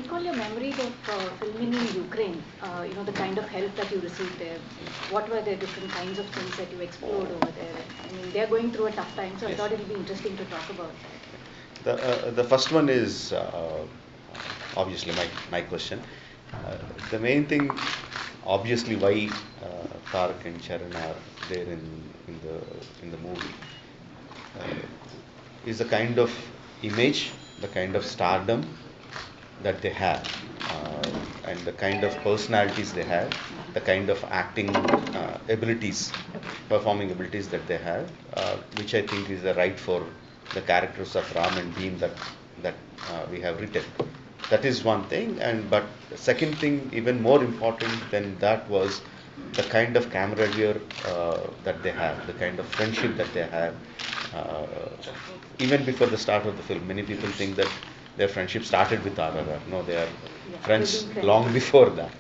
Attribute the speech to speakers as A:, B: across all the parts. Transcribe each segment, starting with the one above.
A: recall your memories of filming in Ukraine? The kind of help that you received there. What were the different kinds of things that you explored over there? I mean, they're going through a tough time, so I thought it would be interesting to talk about that.
B: The first one is obviously my question. The main thing, obviously, why Tarak and Charan are there in the movie is the kind of image, the kind of stardom that they have, and the kind of personalities they have, the kind of acting abilities, performing abilities that they have, which I think is the right for the characters of Ram and Bheem that we have written. That is one thing, but the second thing, even more important than that, was the kind of camaraderie that they have, the kind of friendship that they have. Even before the start of the film, many people think that their friendship started with RRR. No, they are friends long before that.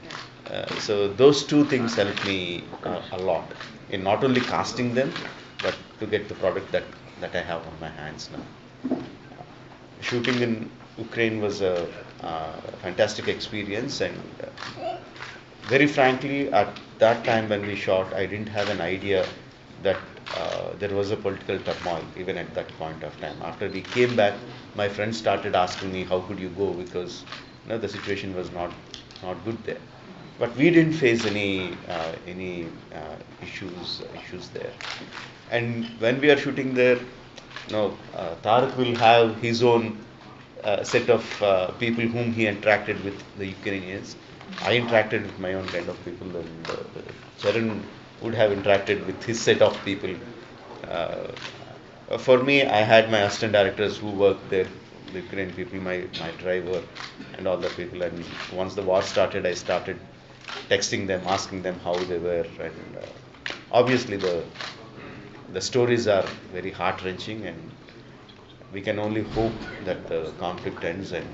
B: So those two things helped me a lot in not only casting them, but to get the product that I have on my hands now. Shooting in Ukraine was a fantastic experience, and very frankly, at that time when we shot, I didn't have an idea that there was a political turmoil even at that point of time. After we came back, my friends started asking me, how could you go, because the situation was not good there. But we didn't face any issues there. And when we are shooting there, Tarak will have his own set of people whom he interacted with, the Ukrainians. I interacted with my own kind of people, and Charan would have interacted with his set of people. For me, I had my assistant directors who worked there, the Ukrainian people, my driver, and all the people. And once the war started, I started texting them, asking them how they were. And obviously, the stories are very heart-wrenching, and we can only hope that the conflict ends and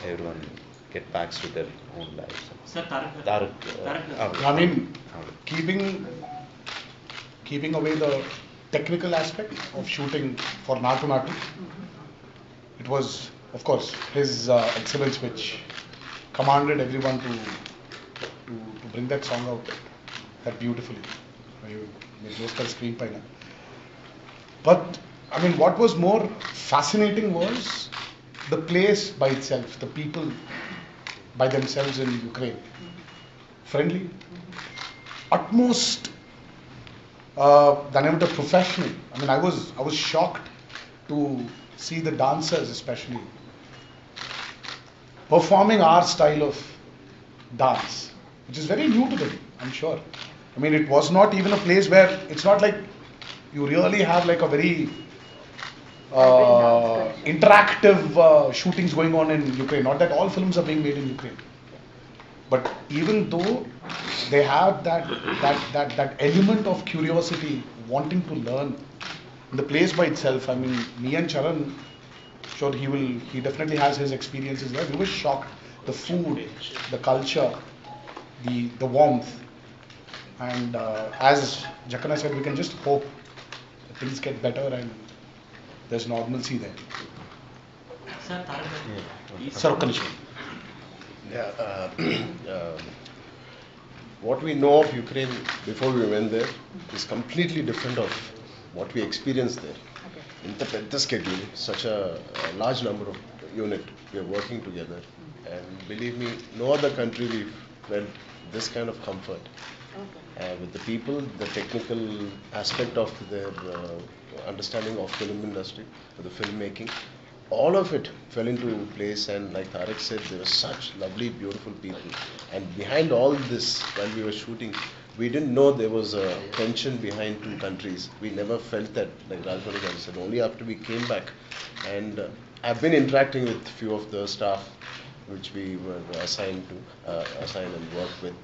B: everyone get back to their own lives.
C: Sir,
B: Tarak.
D: I mean, keeping away the technical aspect of shooting for Natu Natu, it was, of course, his excellence which commanded everyone to bring that song out that beautifully. But I mean, what was more fascinating was the place by itself, the people by themselves in Ukraine. Friendly, utmost the professional. I mean, I was shocked to see the dancers, especially performing our style of dance, which is very new to them, I'm sure. I mean, it was not even a place where it's not like you really have like a very interactive shootings going on in Ukraine. Not that all films are being made in Ukraine, but even though they have that element of curiosity, wanting to learn, in the place by itself. I mean, me and Charan, sure he definitely has his experiences there. We were shocked. The food, the culture, the warmth, and as Jakana said, we can just hope that things get better and there's normalcy there.
C: Sir,
D: Sir, Kanish.
E: What we know of Ukraine before we went there is completely different of what we experienced there. In the Penta schedule, such a large number of unit, we are working together, and believe me, no other country we've felt this kind of comfort. With the people, the technical aspect of their understanding of film industry, of the filmmaking, all of it fell into place. And like Tarak said, there were such lovely, beautiful people. And behind all this, while we were shooting, we didn't know there was a tension behind two countries. We never felt that, like Rajamouli said, only after we came back. And I've been interacting with a few of the staff which we were assigned and work with.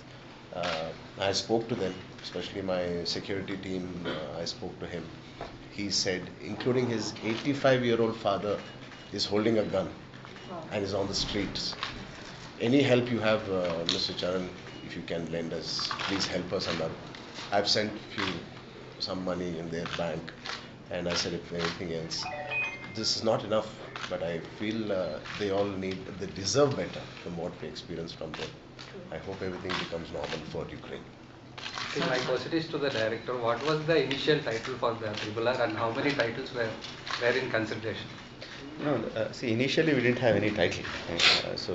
E: I spoke to them, especially my security team. I spoke to him. He said, including his 85-year-old father is holding a gun and is on the streets. Any help you have, Mr. Charan, if you can lend us, please help us. And I've sent some money in their bank, and I said, if anything else, this is not enough but I feel they deserve better from what we experienced from them. I hope everything becomes normal for Ukraine.
F: My question is to the director. What was the initial title for the RRR and how many titles were in consideration?
B: No, see, initially we didn't have any title. So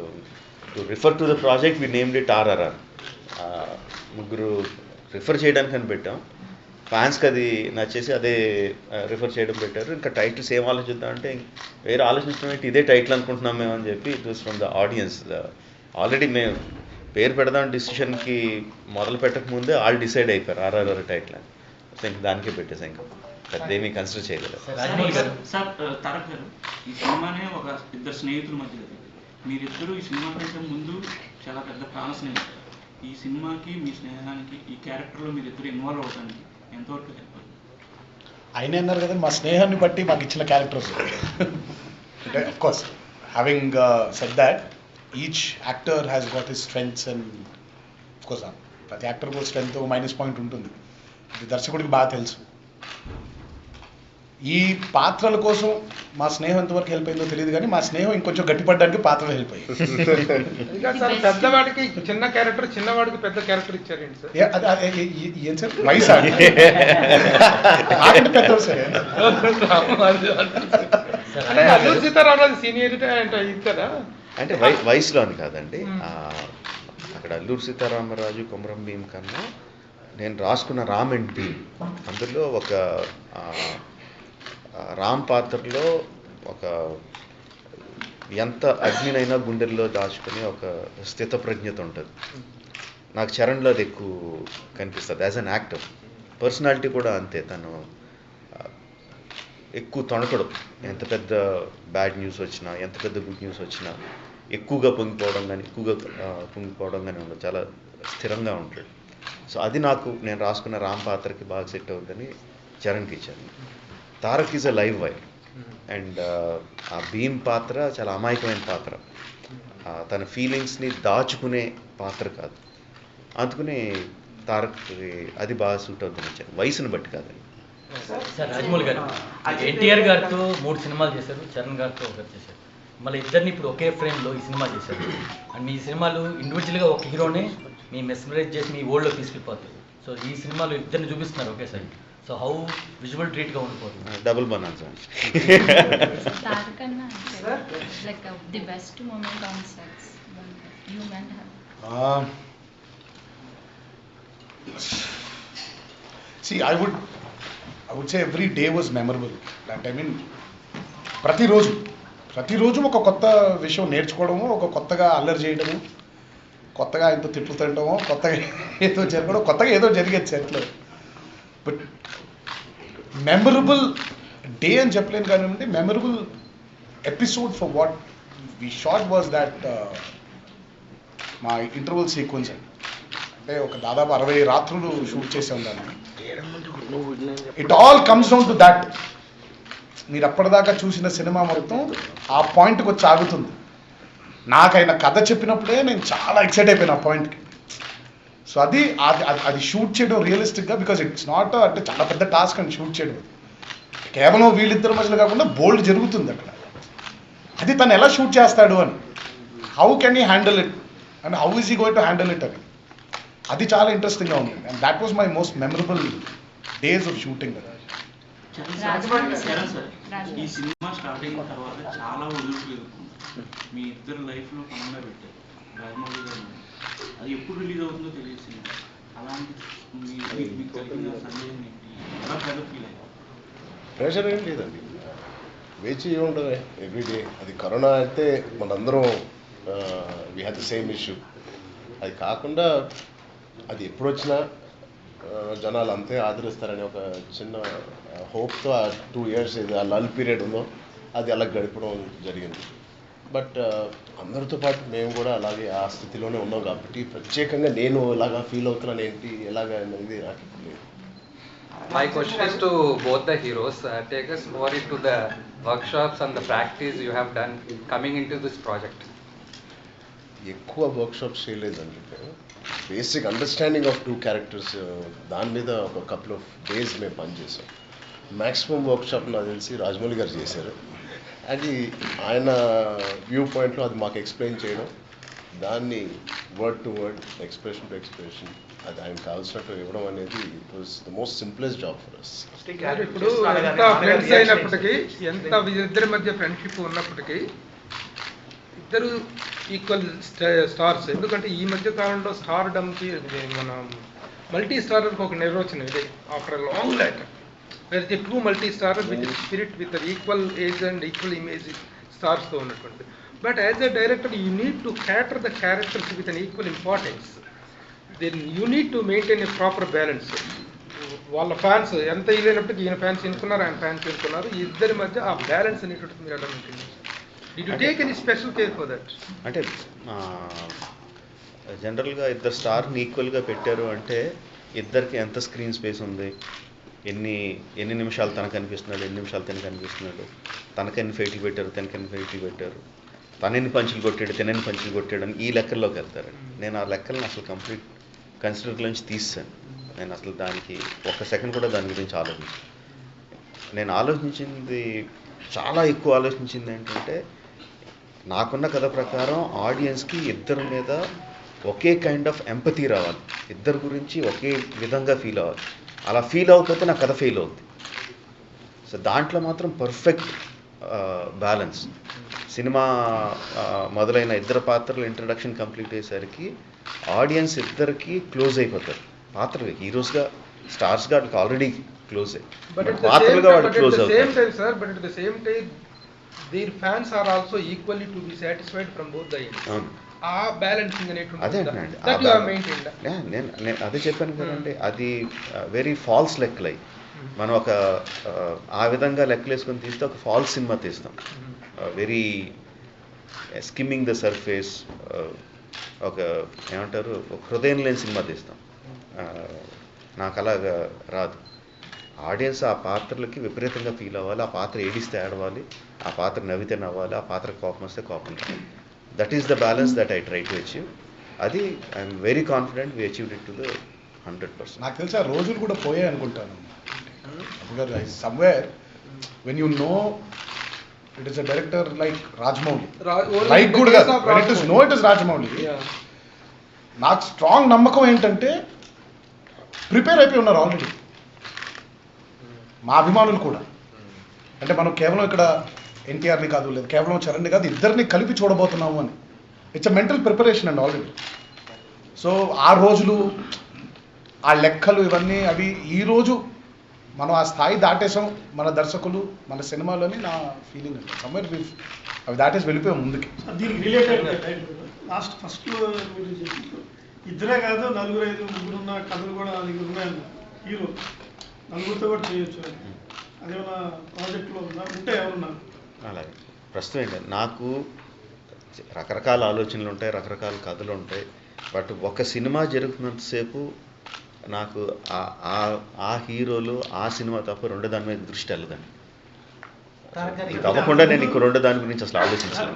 B: to refer to the project, we named it RRR. ముగ్గురు refer చేయడానికి అని పెట్టాం. ఫ్యాన్స్కి అది నచ్చేసి అదే refer చేయడం పెట్టారు. ఇంకా టైటిల్స్ ఏం ఆలోచిద్దాం అంటే వేరే ఆలోచించడం ఇదే టైటిల్ అనుకుంటున్నాం మేము అని చెప్పి it was from the audience. Already మేము పేరు పెడదాం డిసిషన్కి మొదలు పెట్టక ముందే వాళ్ళు డిసైడ్ అయిపోయారు RRR టైటిల్ అని. సో ఇంక దానికే పెట్టేసాం, ఇంకా పెద్దేమీ కన్సిడర్ చేయలేదు.
C: సార్ తారక్ గారు, ఈ సినిమానే ఒక ఇద్దరు స్నేహితుల మధ్య, మీరిద్దరూ ఈ సినిమా కంటే ముందు చాలా పెద్ద ప్రాణ స్నేహితులు. ఈ సినిమాకి మీ స్నేహానికి ఈ క్యారెక్టర్లో మీరిద్దరు ఇన్వాల్వ్ అవడానికి ఎంతవరకు హెల్ప్?
D: ఆయన అన్నారు కదా మా స్నేహాన్ని బట్టి మాకు ఇచ్చిన క్యారెక్టర్స్. అంటే of course having said that each actor has got his strengths and of course ప్రతి యాక్టర్కి స్ట్రెంగ్త్ మైనస్ పాయింట్ ఉంటుంది. ఇది దర్శకుడికి బాగా తెలుసు. ఈ పాత్రల కోసం మా స్నేహం ఎంతవరకు హెల్ప్ అయిందో తెలియదు, కానీ మా స్నేహం ఇంకొంచెం గట్టిపడడానికి పాత్రలు హెల్ప్ అయ్యాయి.
G: పెద్దవాడికి చిన్న క్యారెక్టర్, చిన్నవాడికి పెద్ద క్యారెక్టర్ ఇచ్చారండి సార్.
D: ఏం సార్ వయసు నాకంటే పెద్దవాడు సార్.
G: అంటే అల్లూరి సీతారామరాజు సీనియరిటీ అంటే ఇది కదా,
B: అంటే వయసులో అని కాదండి. అక్కడ అల్లూరి సీతారామరాజు కొమరం భీమ్ కన్నా నేను రాసుకున్న రామ్ అండ్ భీమ్, అందులో ఒక రామ్ పాత్రలో ఒక ఎంత అగ్నినైనా గుండెల్లో దాచుకుని ఒక స్థితప్రజ్ఞత ఉంటుంది. నాకు చరణ్లో అది ఎక్కువ కనిపిస్తుంది యాజ్ అన్ యాక్టర్. పర్సనాలిటీ కూడా అంతే, తను ఎక్కువ తొణకడు. ఎంత పెద్ద బ్యాడ్ న్యూస్ వచ్చినా, ఎంత పెద్ద గుడ్ న్యూస్ వచ్చినా ఎక్కువగా పొంగిపోవడం కానీ ఉండదు. చాలా స్థిరంగా ఉంటాడు. సో అది నేను రాసుకున్న రామ్ పాత్రకి బాగా సెట్ అవుతుందని చరణ్కి ఇచ్చాను. Tarak is a live wire and ఆ భీమ్ పాత్ర చాలా అమాయకమైన పాత్ర. తన ఫీలింగ్స్ని దాచుకునే పాత్ర కాదు. అందుకని తారక్కి అది బాగా సూట్ అవుతుంది ఇచ్చాను, వయసును బట్టి కాదని.
H: సార్ రాజమౌళి గారు NTR గారితో 3 సినిమాలు చేశారు, చరణ్ గారితో ఒకటి చేశారు. మళ్ళీ ఇద్దరిని ఇప్పుడు ఒకే ఫ్రేమ్లో ఈ సినిమా చేశారు. అండ్ మీ సినిమాలు ఇండివిజువల్గా ఒక హీరోనే మీ మెస్మరైజ్ చేసి మీ వరల్డ్లో తీసుకెళ్ళిపోతారు. సో ఈ సినిమాలు ఇద్దరిని చూపిస్తున్నారు ఒకేసారి. సో హౌ విజువల్ ట్రీట్గా ఉండిపోతుంది?
B: Double Binance.
I: Tarak and like the best moment on sets you men have.
D: See, I would say every day was memorable. That I mean, ప్రతిరోజు ఒక కొత్త విషయం నేర్చుకోవడము, ఒక కొత్తగా అల్లరి చేయడము, కొత్తగా ఎంతో తిట్లు తినడము, కొత్తగా ఏదో జరగడం, కొత్తగా ఏదో జరిగేది సెట్లో. బట్ మెమరబుల్ డే అని చెప్పలేను కానివ్వండి, memorable episode for what we shot was that మా ఇంటర్వల్ సీక్వెన్స్ అండి. అంటే ఒక దాదాపు 60 రాత్రులు షూట్ చేసాం దాన్ని. It all comes down to that. మీరు అప్పటిదాకా చూసిన సినిమా మొత్తం ఆ పాయింట్కి వచ్చి ఆగుతుంది. నాకైనా కథ చెప్పినప్పుడే నేను చాలా ఎక్సైట్ అయిపోయాను ఆ పాయింట్కి. సో అది షూట్ చేయడం రియలిస్టిక్గా, బికాజ్ ఇట్స్ నాట్ అంటే చాలా పెద్ద టాస్క్ అని షూట్ చేయడం. కేవలం వీళ్ళిద్దరి మధ్యలో కాకుండా బోల్డ్ జరుగుతుంది అక్కడ. అది తను ఎలా షూట్ చేస్తాడు అని, how can he handle it and how is he going to handle it అని, అది చాలా ఇంట్రెస్టింగ్గా ఉంది. And that was my most memorable days of shooting.
C: Charan sir, ఈ సినిమా స్టార్టింగ్ తర్వాత చాలా ఒదుపులు ఎదుర్కొన్నారు. మీ ఇద్దరు లైఫ్లో పనంగా పెట్టారు. రాజమౌళి గారు అది ఎప్పుడు రిలీజ్ అవుతుందో తెలియదు సినిమా. అలాంటి మీకు కలిగిన సందేహం ఏంటి? ఎలా ఫీల్ అయ్యారు?
E: ప్రెషర్ ఏం లేదండి, వేచి ఏముంటుంది ఎవ్రీడే. అది కరోనా అయితే మనందరం we have the same issue. అది కాకుండా అది ఎప్పుడు వచ్చినా జనాలు అంతే ఆదరిస్తారని ఒక చిన్న హోప్తో ఆ 2 years ఇది ఆ లల్ పీరియడ్ ఉందో అది అలా గడపడం జరిగింది. బట్ అందరితో పాటు మేము కూడా అలాగే ఆ స్థితిలోనే ఉన్నాం కాబట్టి ప్రత్యేకంగా నేను ఇలాగా ఫీల్ అవుతున్నాను ఏంటి ఎలాగా అనేది నాకు లేదు.
F: My question is to both the heroes. Take us more into the workshops and the practice you have done coming into this project.
E: ఎక్కువ వర్క్షాప్స్ చేయలేదండి. బేసిక్ అండర్స్టాండింగ్ ఆఫ్ 2 characters దాని మీద ఒక couple of days మేము పనిచేసాం. Maximum workshop నాకు తెలిసి రాజమౌళి గారు చేశారు. అది ఆయన వ్యూ పాయింట్లో అది మాకు ఎక్స్ప్లెయిన్ చేయడం, దాన్ని word to word, expression to expression అది ఆయన కావాల్సినట్టు ఇవ్వడం అనేది it was the most simplest job for us.
G: ఇప్పుడు ఎంత ఫ్రెండ్స్ అయినప్పటికీ, ఎంత ఇద్దరి మధ్య ఫ్రెండ్షిప్ ఉన్నప్పటికీ ఇద్దరు ఈక్వల్ స్టార్స్. ఎందుకంటే ఈ మధ్య కాలంలో స్టార్డమ్కి మన మల్టీ స్టారర్కి ఒక నిర్వచనం ఇదే, after long like there is a true multi-starrer which is spirit with the equal age and equal image stars తో ఉన్నటువంటి. But as a director you need to cater the characters with an equal importance. Then you need to maintain a proper balance. వాళ్ళ fans ఎంత ఇల్లేనప్పటికీ ఈయన fans ఎన్నుకున్నారు, ఆయన fans ఎన్నుకున్నారు, ఇద్దరి మధ్య ఆ బ్యాలెన్స్ అనేటువంటిది మీరు ఎలా మెయింటైన్ చేస్తారు? Did you take any special care for that?
B: అంటే జనరల్గా ఇద్దరు స్టార్ని ఈక్వల్గా పెట్టారు అంటే ఇద్దరికి ఎంత స్క్రీన్ స్పేస్ ఉంది, ఎన్ని నిమిషాలు తనకు అనిపిస్తున్నాడు, ఎన్ని నిమిషాలు తనకు అనిపిస్తున్నాడు, తనకెన్ని ఫైట్లు పెట్టారు, తనకెన్ని ఫైట్లు పెట్టారు, తనెన్ని పంచులు కొట్టాడు, తనెన్ని పంచులు కొట్టాడు అని ఈ లెక్కల్లోకి వెళ్తారండి. నేను ఆ లెక్కలను అసలు కంప్లీట్ కన్సిడర్లోంచి తీసాను. నేను అసలు దానికి ఒక్క సెకండ్ కూడా దాని గురించి ఆలోచించాను. నేను ఆలోచించింది చాలా ఎక్కువ ఆలోచించింది ఏంటంటే, నాకున్న కథ ప్రకారం ఆడియన్స్కి ఇద్దరి మీద ఒకే కైండ్ ఆఫ్ ఎంపతీ రావాలి, ఇద్దరి గురించి ఒకే విధంగా ఫీల్ అవ్వాలి. అలా ఫీల్ అవ్వకపోతే నా కథ ఫెయిల్ అవుతుంది. సో దాంట్లో మాత్రం పర్ఫెక్ట్ బ్యాలెన్స్. సినిమా మొదలైన ఇద్దరు పాత్రలు ఇంట్రడక్షన్ కంప్లీట్ అయ్యేసరికి ఆడియన్స్ ఇద్దరికి క్లోజ్ అయిపోతారు. పాత్రలు హీరోస్గా, స్టార్స్గా వాళ్ళకి ఆల్రెడీ క్లోజ్ అయ్యి పాత్రలుగా వాళ్ళు క్లోజ్ అవుతారు.
G: their fans are also equally to be satisfied from both the ends. ఆ బ్యాలెన్సింగ్ అనేటువంటి
B: అదే నేను అదే చెప్పాను కదండి, అది వెరీ ఫాల్స్ లెక్కలై మనం ఒక ఆ విధంగా లెక్కలు వేసుకొని తీస్తే ఒక ఫాల్స్ సినిమా తీస్తాం, వెరీ స్కిమ్మింగ్ ద సర్ఫేస్, ఒక ఏమంటారు ఒక హృదయం లేని సినిమా తీస్తాం. నాకు అలాగా రాదు. ఆడియన్స్ ఆ పాత్రలకి విపరీతంగా ఫీల్ అవ్వాలి, ఆ పాత్ర ఏడిస్తే ఏడవాలి, ఆ పాత్ర నవ్వితే నవ్వాలి, ఆ పాత్ర కోపం వస్తే కోపం రావాలి. That is the balance that I try to achieve. అది I'm very confident we achieved it to the 100%.
D: నాకు తెలిసి ఆ రోజులు కూడా పోయాయి అనుకుంటాను. Somewhere when you know it is a director like Rajamouli, like కూడా కాదు, it is no it is Rajamouli. నాకు స్ట్రాంగ్ నమ్మకం ఏంటంటే ప్రిపేర్ అయిపోయి ఉన్నారు ఆల్రెడీ మా అభిమానులు కూడా. అంటే మనం కేవలం ఇక్కడ ఎన్టీఆర్ని కాదు, లేదు కేవలం చరణ్ని కాదు, ఇద్దరిని కలిపి చూడబోతున్నాము అని. ఇట్స్ అ మెంటల్ ప్రిపరేషన్ అండి ఆల్రెడీ. సో ఆ రోజులు, ఆ లెక్కలు ఇవన్నీ అవి ఈరోజు మనం ఆ స్థాయి దాటేసాం మన దర్శకులు, మన సినిమాలు అని నా ఫీలింగ్ అండి. సమ్వేర్ అవి దాటేసి వెళ్ళిపోయాం ముందుకి.
J: దీనికి రిలేటెడ్ లాస్ట్ ఫస్ట్ ఇద్దరే కాదు, నలుగురు ఐదు ముగ్గురు ఉన్న కథలు కూడా నా దగ్గర ఉన్నాయన్న. హీరో నలుగురితో కూడా చేయొచ్చు, అదేమన్నా ప్రాజెక్ట్లో ఉంటే ఎవరున్నారు?
B: అలాగే ప్రస్తుతం ఏంటంటే నాకు రకరకాల ఆలోచనలు ఉంటాయి, రకరకాల కథలు ఉంటాయి. బట్ ఒక సినిమా జరుగుతున్నంతసేపు నాకు ఆ హీరోలు, ఆ సినిమా తప్ప రెండో దాని మీద దృష్టి వెళ్ళదండి. తప్పకుండా నేను ఇంకో రెండో దాని గురించి అసలు ఆలోచించాను.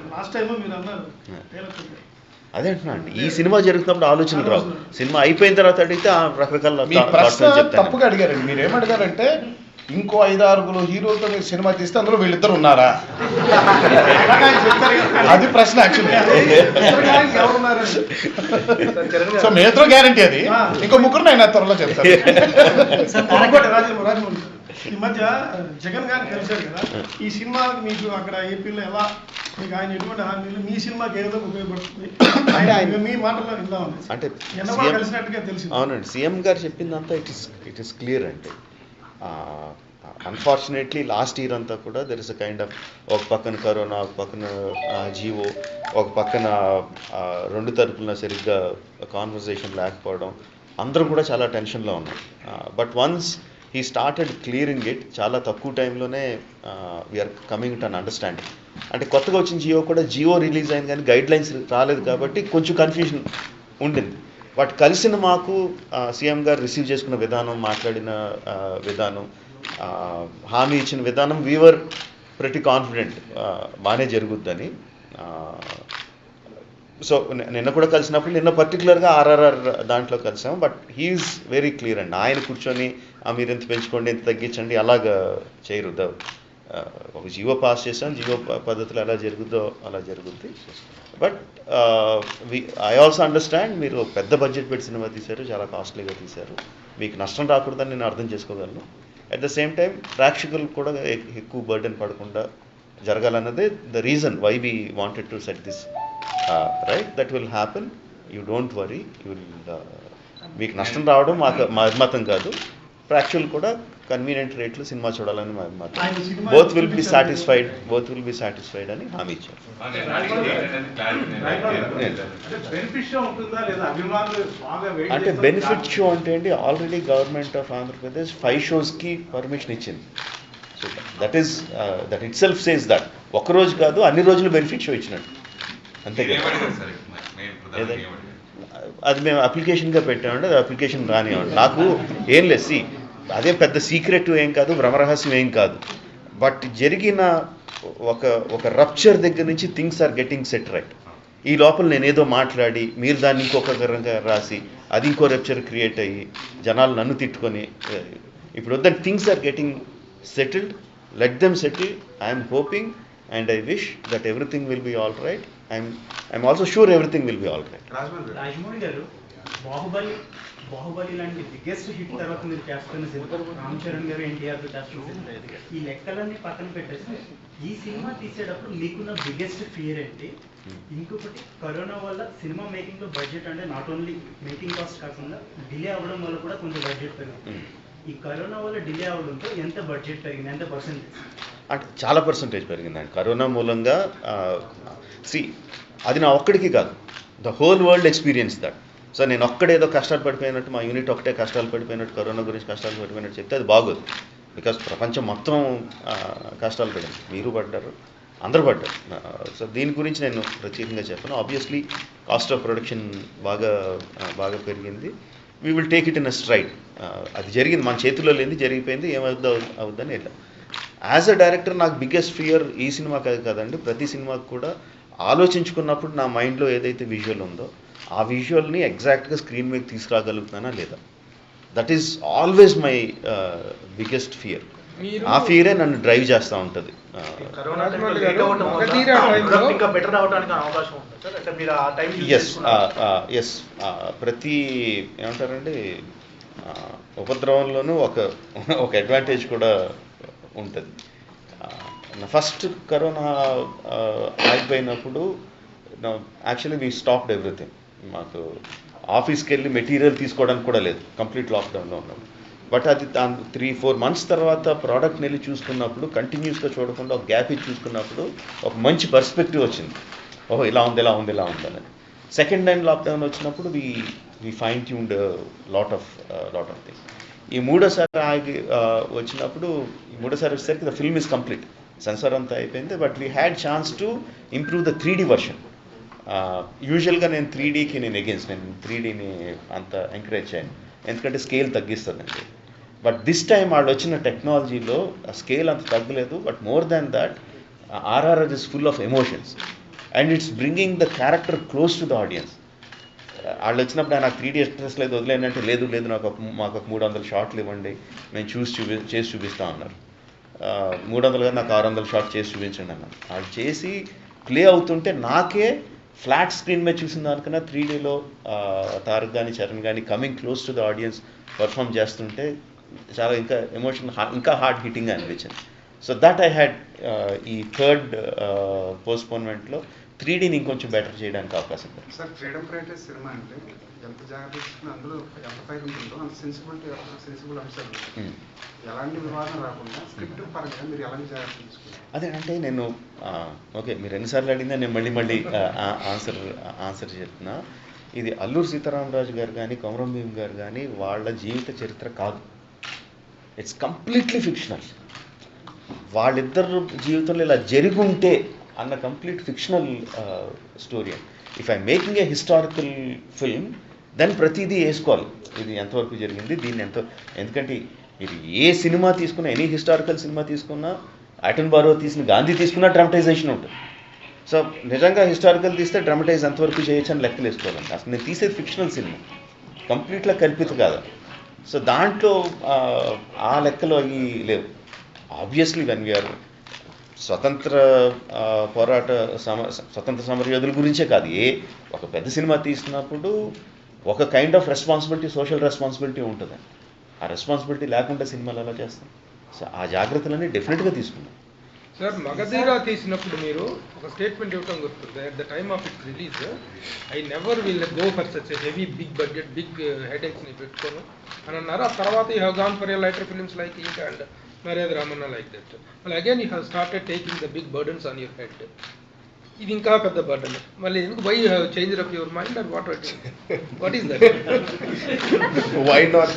B: అదే అంటున్నా అండి, ఈ సినిమా జరుగుతున్నప్పుడు ఆలోచనలు రావు, సినిమా అయిపోయిన తర్వాత అడిగితే ఆ రకరకాల
D: తప్పుగా అడిగారండి. మీరు ఏమడిగారంటే ఇంకో 5-6 హీరోలతో మీరు సినిమా తీస్తే అందులో వీళ్ళిద్దరు ఉన్నారా అది ప్రశ్న యాక్చువల్లీ. సో మీ ఇద్దరు గ్యారంటీ, అది ఇంకో ముగ్గురు నేను త్వరలో చెప్తాను.
J: రాజమౌళి ఈ మధ్య జగన్ గారిని కలిశారు కదా, ఈ సినిమా మీకు అక్కడ ఏపీలో ఎలా, మీకు ఆయన ఎటువంటి హామీలు, మీ సినిమాకి ఏదో ఉపయోగపడుతుంది మీ మాటల్లో విందామని
B: అంటే
J: కలిసినట్టుగా తెలిసి.
B: అవునండి, సీఎం గారు చెప్పిందంతా ఇట్ ఈస్ క్లియర్ అండి. అన్ఫార్చునేట్లీ లాస్ట్ ఇయర్ అంతా కూడా there is a kind of, ఒక పక్కన కరోనా, ఒక పక్కన జీవో, ఒక పక్కన రెండు తరపున సరిగ్గా కాన్వర్సేషన్ లేకపోవడం, అందరం కూడా చాలా టెన్షన్లో ఉన్నాం. But once he started clearing it, చాలా తక్కువ టైంలోనే we're coming to an understanding. అంటే కొత్తగా వచ్చిన జియో రిలీజ్ అయింది కానీ గైడ్ లైన్స్ రాలేదు కాబట్టి కొంచెం కన్ఫ్యూజన్ ఉండింది. బట్ కలిసిన మాకు సీఎం గారు రిసీవ్ చేసుకున్న విధానం, మాట్లాడిన విధానం, హామీ ఇచ్చిన విధానం, వీవర్ ప్రతి కాన్ఫిడెంట్ బాగానే జరుగుద్దని. సో నిన్న కూడా కలిసినప్పుడు, నిన్న పర్టికులర్గా ఆర్ఆర్ఆర్ దాంట్లో కలిసాము. బట్ హీఈస్ వెరీ క్లియర్ అండి. ఆయన కూర్చొని మీరు ఎంత పెంచుకోండి, ఎంత తగ్గించండి అలాగా చేయరు. ఒక జీవో పాస్ చేసాం, జీవో పద్ధతిలో ఎలా జరుగుద్దో అలా జరుగుద్ది. బట్ ఐ ఆల్సో అండర్స్టాండ్, మీరు పెద్ద బడ్జెట్ పెట్టి సినిమా తీశారు, చాలా కాస్ట్లీగా తీశారు, మీకు నష్టం రాకూడదని నేను అర్థం చేసుకోగలను. అట్ ద సేమ్ టైం ప్రేక్షకులకు కూడా ఎక్కువ బర్డెన్ పడకుండా జరగాలన్నదే the reason why we wanted to set this right. That will happen, you don't worry. You will మీకు నష్టం రావడం మా అభిమతం కాదు, ప్రేక్షకులు కూడా కన్వీనియంట్ రేట్లు సినిమా చూడాలని మా అభిమతం. బోత్ విల్ బి సాటిస్ఫైడ్ అని హామీ ఇచ్చారు. అంటే బెనిఫిట్ షో అంటే అండి, ఆల్రెడీ గవర్నమెంట్ ఆఫ్ ఆంధ్రప్రదేశ్ 5 షోస్కి పర్మిషన్ ఇచ్చింది. So that it self says that ఒక్కరోజు కాదు, అన్ని రోజులు బెనిఫిట్ షో ఇచ్చినట్టు, అంతే కదా. అది మేము అప్లికేషన్గా పెట్టామండి, అది అప్లికేషన్ రానివ్వండి. నాకు ఏం లేదు, అదే పెద్ద సీక్రెట్ ఏం కాదు, భ్రమరహస్యం ఏం కాదు. బట్ జరిగిన ఒక రప్చర్ దగ్గర నుంచి things are getting set right. ఈ లోపల నేనేదో మాట్లాడి మీరు దాన్ని ఇంకొక రకంగా రాసి అది ఇంకో రప్చర్ క్రియేట్ అయ్యి జనాలు నన్ను తిట్టుకొని ఇప్పుడు వద్దని things are getting settled. Let them settle. I'm hoping and I wish that everything will be all right. I'm also sure everything will be all right.
K: Rajamouli garu, Baahubali లాంటి బిగ్గెస్ట్ హిట్ తర్వాత మీరు చేస్తున్న సినిమా రామ్ చరణ్ గారు NTR తో చేస్తున్న cinema, ఈ లెక్కలన్నీ పక్కన పెట్టేసి ఈ సినిమా తీసేటప్పుడు మీకున్న బిగ్గెస్ట్ ఫియర్ ఏంటి? ఇంకొకటి, కరోనా వల్ల సినిమా మేకింగ్ లో బడ్జెట్ అంటే నాట్ ఓన్లీ మేకింగ్ కాస్ట్ కాకుండా డిలే అవ్వడం వల్ల కూడా కొంచెం బడ్జెట్ పెరిగింది. ఈ కరోనా వల్ల డిలే అవ్వడంతో ఎంత బడ్జెట్ పెరిగింది, ఎంత పర్సెంటేజ్?
B: అంటే చాలా పర్సంటేజ్ పెరిగిందండి కరోనా మూలంగా. అది నా ఒక్కడికి కాదు, the whole world experience that. So నేను ఒక్కడేదో కష్టాలు పడిపోయినట్టు, మా యూనిట్ ఒకటే కష్టాలు పడిపోయినట్టు, కరోనా గురించి కష్టాలు పడిపోయినట్టు చెప్తే అది బాగోదు. బికాస్ ప్రపంచం మొత్తం కష్టాలు పడింది, మీరు పడ్డారు, అందరూ పడ్డారు. సో దీని గురించి నేను ప్రత్యేకంగా చెప్పాను. ఆబ్వియస్లీ కాస్ట్ ఆఫ్ ప్రొడక్షన్ బాగా పెరిగింది. We will take it in a stride. అది జరిగింది, మన చేతిలో లేనిది జరిగిపోయింది, అవుద్దని వెళ్ళాం. యాజ్ అ డైరెక్టర్ నాకు బిగ్గెస్ట్ ఫియర్ ఈ సినిమా కదండి, ప్రతి సినిమాకి కూడా ఆలోచించుకున్నప్పుడు నా మైండ్లో ఏదైతే విజువల్ ఉందో ఆ విజువల్ని ఎగ్జాక్ట్గా స్క్రీన్ మీద తీసుకురాగలుగుతానా లేదా. That is always my biggest fear. ఆ ఫియరే నన్ను డ్రైవ్ చేస్తూ ఉంటుంది. ఎస్, ప్రతి ఏమంటారండి ఉపద్రవంలోనూ ఒక అడ్వాంటేజ్ కూడా ఉంటుంది. ఫస్ట్ కరోనా ఆగిపోయినప్పుడు యాక్చువల్లీ వీ స్టాప్డ్ ఎవ్రీథింగ్. మాకు ఆఫీస్కి వెళ్ళి మెటీరియల్ తీసుకోవడానికి కూడా లేదు, కంప్లీట్ లాక్డౌన్లో ఉన్నాం. బట్ అది 3-4 మంత్స్ తర్వాత ప్రోడక్ట్ని వెళ్ళి చూసుకున్నప్పుడు, కంటిన్యూస్గా చూడకుండా ఒక గ్యాప్ ఇచ్చి చూసుకున్నప్పుడు ఒక మంచి పర్స్పెక్టివ్ వచ్చింది. ఓహో ఇలా ఉంది అని. సెకండ్ టైం లాక్డౌన్ వచ్చినప్పుడు we fine tuned lot of things. ఈ మూడోసారి వచ్చినప్పుడు, ఈ మూడోసారి వచ్చేసరికి the film is complete, censor అంతా అయిపోయింది. But we had chance to improve the 3D version. యూజువల్గా నేను 3Dకి నేను అగేన్స్ట్, నేను 3Dని అంత ఎంకరేజ్ చేయను, ఎందుకంటే స్కేల్ తగ్గిస్తుందండి. బట్ దిస్ టైం వాళ్ళు వచ్చిన టెక్నాలజీలో స్కేల్ అంత తగ్గలేదు. But more than that, RRR is full of emotions and it's bringing the character close to the audience. వాళ్ళు వచ్చినప్పుడు నాకు 3D ఇంట్రెస్ట్ లేదు, వదిలేనంటే లేదు మాకు ఒక 300 షాట్లు ఇవ్వండి, మేము చేసి చూపిస్తా అన్నారు. 300 కాదు, నాకు 600 షాట్ చేసి చూపించండి అన్నారు. వాళ్ళు చేసి ప్లే అవుతుంటే నాకే ఫ్లాట్ స్క్రీన్ మీద చూసిన దానికన్నా 3Dలో తారక్ కానీ చరణ్ కానీ coming close to the audience perform చేస్తుంటే చాలా ఇంకా ఎమోషన్, ఇంకా హార్డ్ హిట్టింగ్ అనిపించింది. సో దట్ ఐ హ్యాడ్ ఈ థర్డ్ పోస్ట్పోన్మెంట్లో 3Dని ఇంకొంచెం బెటర్ చేయడానికి అవకాశం ఉంది.
L: సార్, ఫ్రీడమ్ ఫైటర్స్ సినిమా అంటే ఎంత జాగ్రత్త తీసుకుని అందులో ఎంత ఫైర్ ఉంటుందో అంత సెన్సిబుల్ అంశాలు, ఎలాంటి వివాదం రాకుండా స్క్రిప్ట్ పరంగా మీరు ఎలాంటి జాగ్రత్త తీసుకున్నారు?
B: అదే అంటే నేను ఓకే, మీరు ఎన్నిసార్లు అడిగినా నేను మళ్ళీ ఆన్సర్ చెప్తున్నా. ఇది అల్లూరు సీతారామరాజు గారు కానీ కొమరం భీమ్ గారు కానీ వాళ్ళ జీవిత చరిత్ర కాదు, ఇట్స్ కంప్లీట్లీ ఫిక్షనల్. వాళ్ళిద్దరు జీవితంలో ఇలా జరుగుంటే అన్న complete fictional story. If I making a historical film then ప్రతిదీ వేసుకోవాలి, ఇది ఎంతవరకు జరిగింది, దీన్ని ఎందుకంటే మీరు ఏ సినిమా తీసుకున్నా, ఎనీ హిస్టారికల్ సినిమా తీసుకున్నా, అటెన్బారో తీసిన గాంధీ తీసుకున్నా డ్రామటైజేషన్ ఉంటుంది. సో నిజంగా హిస్టారికల్ తీస్తే డ్రామటైజ్ ఎంతవరకు చేయొచ్చు అని లెక్కలు వేసుకోవాలండి. అసలు నేను తీసేది ఫిక్షనల్ సినిమా, కంప్లీట్గా కల్పిత కాదు. సో దాంట్లో ఆ లెక్కలు అవి లేవు. ఆబ్వియస్లీ వెన్ వీఆర్ స్వతంత్ర పోరాట స్వతంత్ర సమరయోధుల గురించే కాదు, ఒక పెద్ద సినిమా తీసినప్పుడు ఒక kind of responsibility, social responsibility ఉంటుంది. ఆ రెస్పాన్సిబిలిటీ లేకుండా సినిమాలు ఎలా చేస్తాం? సో ఆ జాగ్రత్తలన్నీ డెఫినెట్గా తీసుకున్నాం.
G: సార్ మగధీరా తీసినప్పుడు మీరు ఒక స్టేట్మెంట్ ఇవ్వటం గుర్తుంది, at the time of its release I never will go for such heavy big budget big హెడేక్స్ని పెట్టుకోను అని అన్నారు. ఆ తర్వాత you have gone for a lighter films like ఇంక్ and Maryada Ramanna like that. మళ్ళీ again you have started taking the big burdens on your head. ఇది ఇంకా పెద్ద బర్డన్. మళ్ళీ ఎందుకు why you have change up your mind and what is that?
B: Why not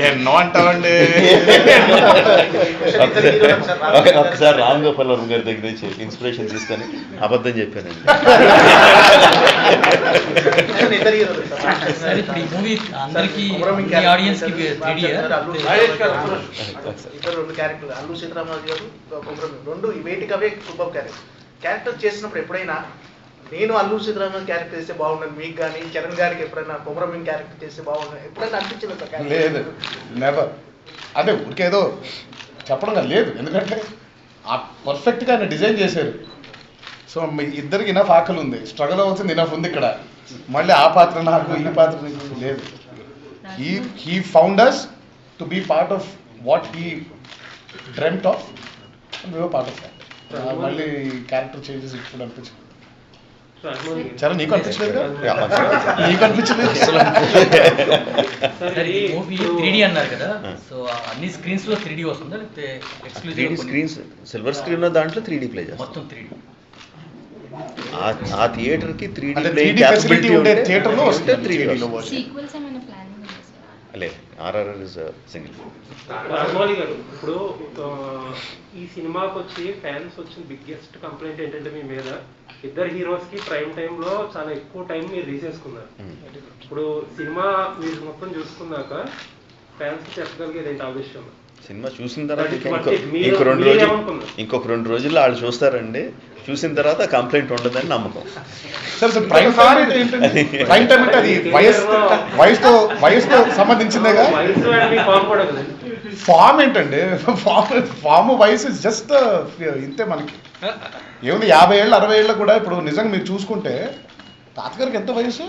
B: ఎన్నో అంటామండి. ఒకసారి రామ్ గోపాల్ వర్మ గారి దగ్గర నుంచి ఇన్స్పిరేషన్ తీసుకొని అబద్ధం చెప్పానండి.
H: ఇప్పుడు ఈ మూవీ అందరికీ ఆడియన్స్ కి
M: ఇద్దరు రెండు క్యారెక్టర్లు అల్లు సీతారామరాజు గారు రెండు వేటికవే సూపర్ క్యారెక్టర్ చేసినప్పుడు ఎప్పుడైనా నేను అల్లు సీతారామరాజు క్యారెక్టర్ చేస్తే బాగుండదు, మీకు కానీ చరణ్ గారికి ఎప్పుడైనా కొమరమింగ్ క్యారెక్టర్ చేస్తే బాగుండదు ఎప్పుడైనా అనిపించింది?
D: లేదు, నెవర్. అదే ఊరికేదో చెప్పడం లేదు, ఎందుకంటే ఆ పర్ఫెక్ట్గా ఆయన డిజైన్ చేశారు. సో మీ ఇద్దరికి ఇనఫ్ ఆకలి ఉంది, స్ట్రగుల్ అవుతుంది ఇనఫ్ ఉంది ఇక్కడ. మళ్ళీ ఆ పాత్ర నాకు ఈ పాత్ర నీకు లేదు. He found us to be part of what he dreamt of and we were part of that. మళ్ళీ క్యారెక్టర్ చేంజెస్ ఇప్పుడు అనిపించింది. చరణ్ నీకు అనిపించలేదు? నీకు అనిపించలేదు?
H: మూవీ 3D అన్నారు కదా, సో అన్ని స్క్రీన్స్ లో 3D వస్తుందా లేకపోతే ఎక్స్క్లూజివ్
B: స్క్రీన్స్ సిల్వర్ స్క్రీన్ దాంట్లో 3D ప్లే చేస్తాం.
H: మొత్తం 3D
B: ఆ థియేటర్ కి 3D
D: ఫెసిలిటీ ఉండే థియేటర్ లో వస్తే 3D లో
I: సీక్వెల్స్ ఏమైనా ప్లానింగ్ ఉంది సార్?
B: లేదు, RRR ఇస్ సింగిల్.
N: రాజమౌళి గారు, ఇప్పుడు ఈ సినిమాకి వచ్చి ఫ్యాన్స్ వచ్చిన బిగ్గెస్ట్ కంప్లైంట్ ఏంటంటే మీ మీద ఇద్దరు హీరోస్ కి ప్రైమ్ టైమ్ లో చాలా ఎక్కువ టైం మీరు తీసేసుకున్నారు. ఇప్పుడు సినిమా మీరు మొత్తం చూసుకున్నాక ఫ్యాన్స్ కి చెప్పగలిగేది ఏంటి ఆ విషయం?
B: సినిమా చూసిన తర్వాత ఇంకొక 2 రోజుల్లో వాళ్ళు చూస్తారండి. చూసిన తర్వాత కంప్లైంట్ ఉండదని నమ్మకం.
D: సార్ ప్రైమ్ టైం అంటే అది వయసుతో సంబంధించిందేగా. ఫామ్ ఏంటండి? ఫామ్ వయసు జస్ట్ ఇంతే. మనకి ఏముంది 50 ఏళ్ళు 60 ఏళ్ళు కూడా. ఇప్పుడు నిజంగా మీరు చూసుకుంటే తాతగారికి ఎంత వయసు?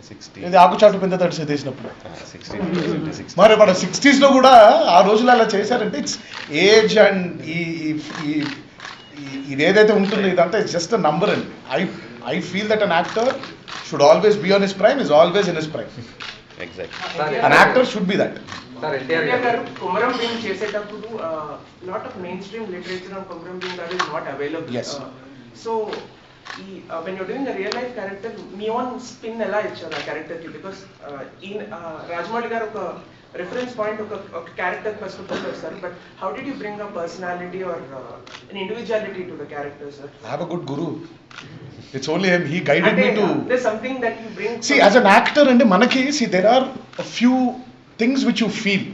B: 60.
D: ఇది ఆకుచాటు పెద్ద తడిసి తీసినప్పుడు మరి మన 60s లో కూడా ఆ రోజులు అలా చేశారంటే ఇట్స్ ఏజ్ అండ్ ఇదేదైతే ఉంటుందో ఇదంతా ఇట్స్ జస్ట్ అ నంబర్ అండి. I feel that an actor should always be on his prime, is always in his prime.
B: Exactly
D: an actor should be that.
O: Komaram Bheem చేసేటప్పుడు lot of mainstream literature on Komaram Bheem గారు is not available. So when you're doing a real life character, మీ own spin ఎలా ఇచ్చారు ఆ character కి? Because Rajamouli గారు ఒక reference point ఒక క్యారెక్టర్ పర్స్పెక్టివ్ చేస్తారు, but how did you bring a personality or an individuality to the character, sir?
D: I have a good guru. It's only him. He guided me to.
O: There's something that you bring.
D: See, as an actor, and manaki, see, there are a few things which you feel.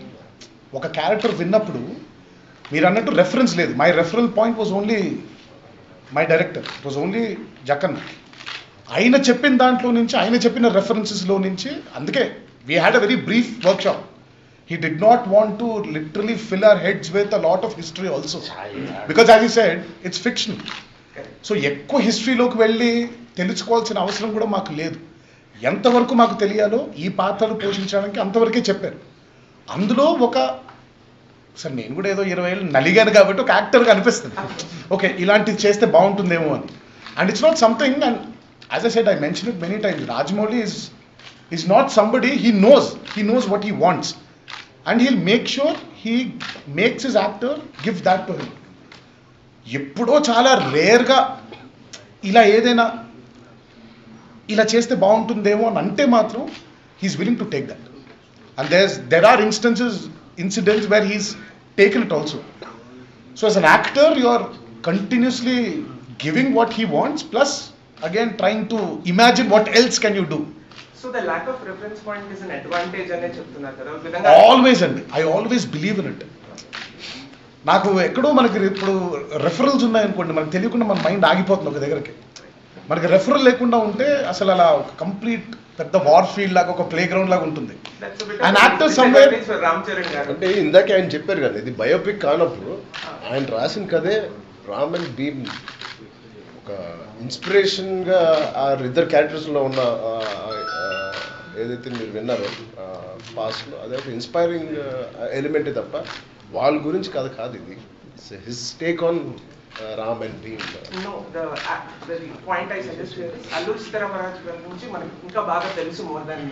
D: ఒక character విన్నప్పుడు మీరు అన్నట్టు reference లేదు. My referral point was only my director, it was only Jakkanna. ఆయన చెప్పిన దాంట్లో నుంచి, ఆయన చెప్పిన రెఫరెన్సెస్లో నుంచి, అందుకే we had a very brief workshop. He did not want to literally fill our heads with a lot of history also. Because as he said, it's fiction. So ఎక్కువ హిస్టరీలోకి వెళ్ళి తెలుసుకోవాల్సిన అవసరం కూడా మాకు లేదు. ఎంతవరకు మాకు తెలియాలో ఈ పాత్రలు పోషించడానికి అంతవరకే చెప్పారు. అందులో ఒక సార్ నేను కూడా ఏదో 20 ఏళ్ళు నలిగాను కాబట్టి ఒక యాక్టర్గా అనిపిస్తుంది, ఓకే ఇలాంటిది చేస్తే బాగుంటుందేమో అని. And it's not something, and as I said, I mention it many times, Rajamouli is not somebody, he knows what he wants. And he'll make sure he makes his actor give that to him. ఎప్పుడో చాలా రేర్గా ఇలా ఏదైనా ఇలా చేస్తే బాగుంటుందేమో అని అంటే మాత్రం he's willing to take that. And there are incidents where he's taken it also. So as an actor, you are continuously giving what he wants, plus again trying to imagine what else can you do.
O: So the lack of reference point is an advantage ane cheptunnaru kada.
D: Always, and I always believe in it. నాకు ఎక్కడో మనకి ఇప్పుడు referrals ఉన్నాయనుకోండి, మనకు తెలియకుండా మన mind ఆగిపోతుంది ఒక దగ్గరికి. మనకి రెఫరల్ లేకుండా ఉంటే అసలు అలా ఒక కంప్లీట్ పెద్ద వార్ ఫీల్డ్ లాగా ఒక ప్లే గ్రౌండ్ లాగా ఉంటుంది.
O: That's a bit
D: An
O: of a
D: actor somewhere.
O: disadvantage for Ram Charan garu.
E: అంటే ఇందాక ఆయన చెప్పారు కదా, ఇది బయోపిక్ కానప్పుడు ఆయన రాసిన కదే రామ్ అండ్ భీమ్ ఒక ఇన్స్పిరేషన్గా ఆ ఇద్దరు క్యారెక్టర్స్లో ఉన్న ఏదైతే మీరు విన్నారో పాస్ట్లో, అదే ఒక ఇన్స్పైరింగ్ ఎలిమెంటే తప్ప వాళ్ళ గురించి కథ కాదు ఇది. His take on Ram and Bheem.
O: No, the point I suggest here is Alluri Sitaramaraju గారి నుంచి మనకి ఇంకా బాగా తెలుసు more than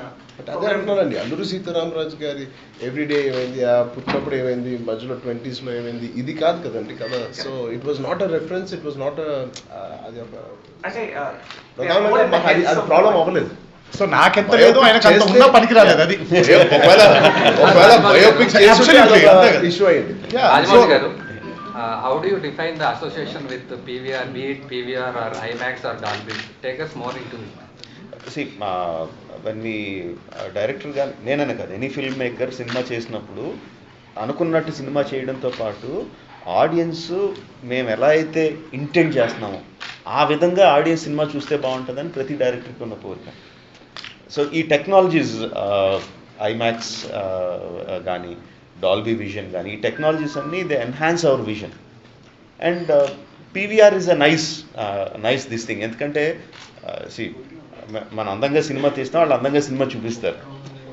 E: అదే అంటున్నానండి, అల్లూరి సీతారామరాజు గారి ఎవ్రీడే ఏమైంది, ఆ పుట్టినప్పుడు ఏమైంది, మధ్యలో 20s లో ఏమైంది, ఇది కాదు కదండి కదా. So it was not a reference, it was not అది ఒక
O: అంటే
E: ప్రధానంగా అది ప్రాబ్లం అవ్వలేదు.
D: సో నాకెంత లేదు ఆయనకు అంత ఉన్నా పనికి రాలేదు అది.
E: ఒకవేళ బయోపిక్ ఇష్యూ అయ్యింది.
F: Rajamouli garu, how do you define the association with PVR, be it PVR or IMAX or Dolby? Take us more into it.
B: See, when we డైరెక్టర్గా నేననే కాదు, ఎనీ ఫిల్మ్ మేకర్ సినిమా చేసినప్పుడు అనుకున్నట్టు cinema చేయడంతో పాటు audience మేము ఎలా అయితే ఇంటెంట్ చేస్తున్నామో ఆ విధంగా ఆడియన్స్ సినిమా చూస్తే బాగుంటుందని ప్రతి డైరెక్టర్కి ఉన్న కోరిక. సో ఈ టెక్నాలజీస్ ఐమాక్స్ కానీ డాల్బీ విజన్ కానీ ఈ టెక్నాలజీస్ అన్నీ they enhance hour vision. And PVR is a nice this thing. ఎందుకంటే మనం అందంగా సినిమా తీసినా వాళ్ళు అందంగా సినిమా చూపిస్తారు,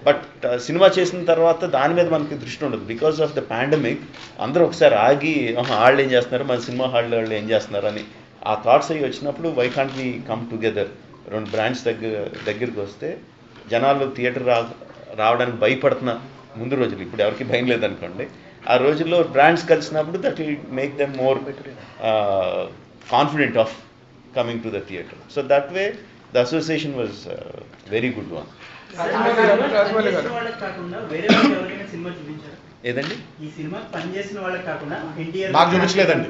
B: బట్ సినిమా చేసిన తర్వాత దాని మీద మనకి దృష్టి ఉండదు. బికాస్ ఆఫ్ ద పాండమిక్ అందరూ ఒకసారి ఆగి వాళ్ళు ఏం చేస్తున్నారు, మన సినిమా హాల్లో వాళ్ళు ఏం చేస్తున్నారు అని ఆ థాట్స్ అవి వచ్చినప్పుడు why can't we come together, రెండు బ్రాండ్స్ దగ్గరికి వస్తే జనాలు థియేటర్ రావడానికి భయపడుతున్న ముందు రోజులు, ఇప్పుడు ఎవరికి భయం లేదనుకోండి, ఆ రోజుల్లో బ్రాండ్స్ కలిసినప్పుడు that will make them more confident of coming to the theatre. So that way the association was very good one. ఏదండి
K: ఈ సినిమా పనిచేసిన వాళ్ళకి కాకుండా ఎన్టీఆర్
D: మాకు చూపించలేదండి,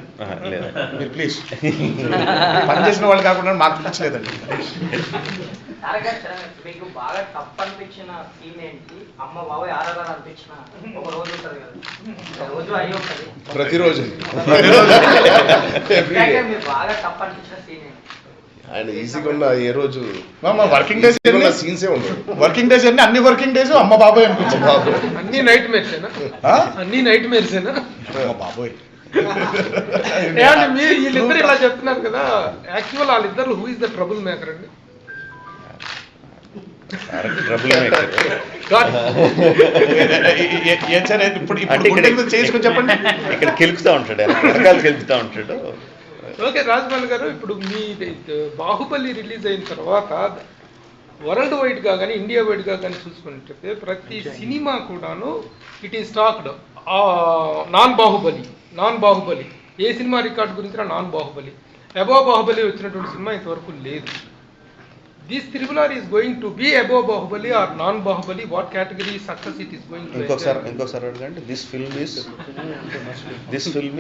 D: మీరు ప్లీజ్ పనిచేసిన వాళ్ళు కాకుండా మాకు చూపించలేదండి.
P: మీకు బాగా టఫ్ అనిపించిన సీన్ ఏంటి? అమ్మ బాబాయ్ ఆర్ఆర్ఆర్ అనిపించిన ఒక రోజు ఉంటుంది కదా, రోజు అయ్యి ఉంటుంది
E: ప్రతిరోజు
P: మీరు బాగా టఫ్ అనిపించిన సీన్ ఏంటి?
E: ఆయన ఈజీగా ఉన్న ఏ రోజు
D: వర్కింగ్ డేస్
E: సీన్సే ఉండవు.
D: వర్కింగ్ డేస్ అన్ని అన్ని వర్కింగ్ డేస్ అమ్మ బాబాయ్ అనిపించింది.
G: అన్ని నైట్ మేర్సేనా? అన్ని నైట్ మేర్సేనా?
D: అమ్మ బాబాయ్.
G: మీరు వీళ్ళిద్దరు ఇలా చెప్తున్నారు కదా, యాక్చువల్ వాళ్ళిద్దరు who is the trouble maker అండి?
D: చేసుకుని చెప్పండి.
B: ఇక్కడ కెలుకుతూ ఉంటాడు, రకాలు కెలుకుతూ ఉంటాడు.
G: ఓకే రాజమౌళి గారు, ఇప్పుడు మీ బాహుబలి రిలీజ్ అయిన తర్వాత వరల్డ్ వైడ్గా కానీ ఇండియా వైడ్గా కానీ చూసుకున్నట్లయితే ప్రతి సినిమా కూడాను it is talked non Baahubali A cinema record గురించి నాన్ బాహుబలి, అబోవ్ బాహుబలి వచ్చినటువంటి సినిమా ఇంతవరకు లేదు. This Tribhular is going to be above Bahubali or non-Bahubali? What category success it is going to?
B: ఇంకోసారి అడగండి. This film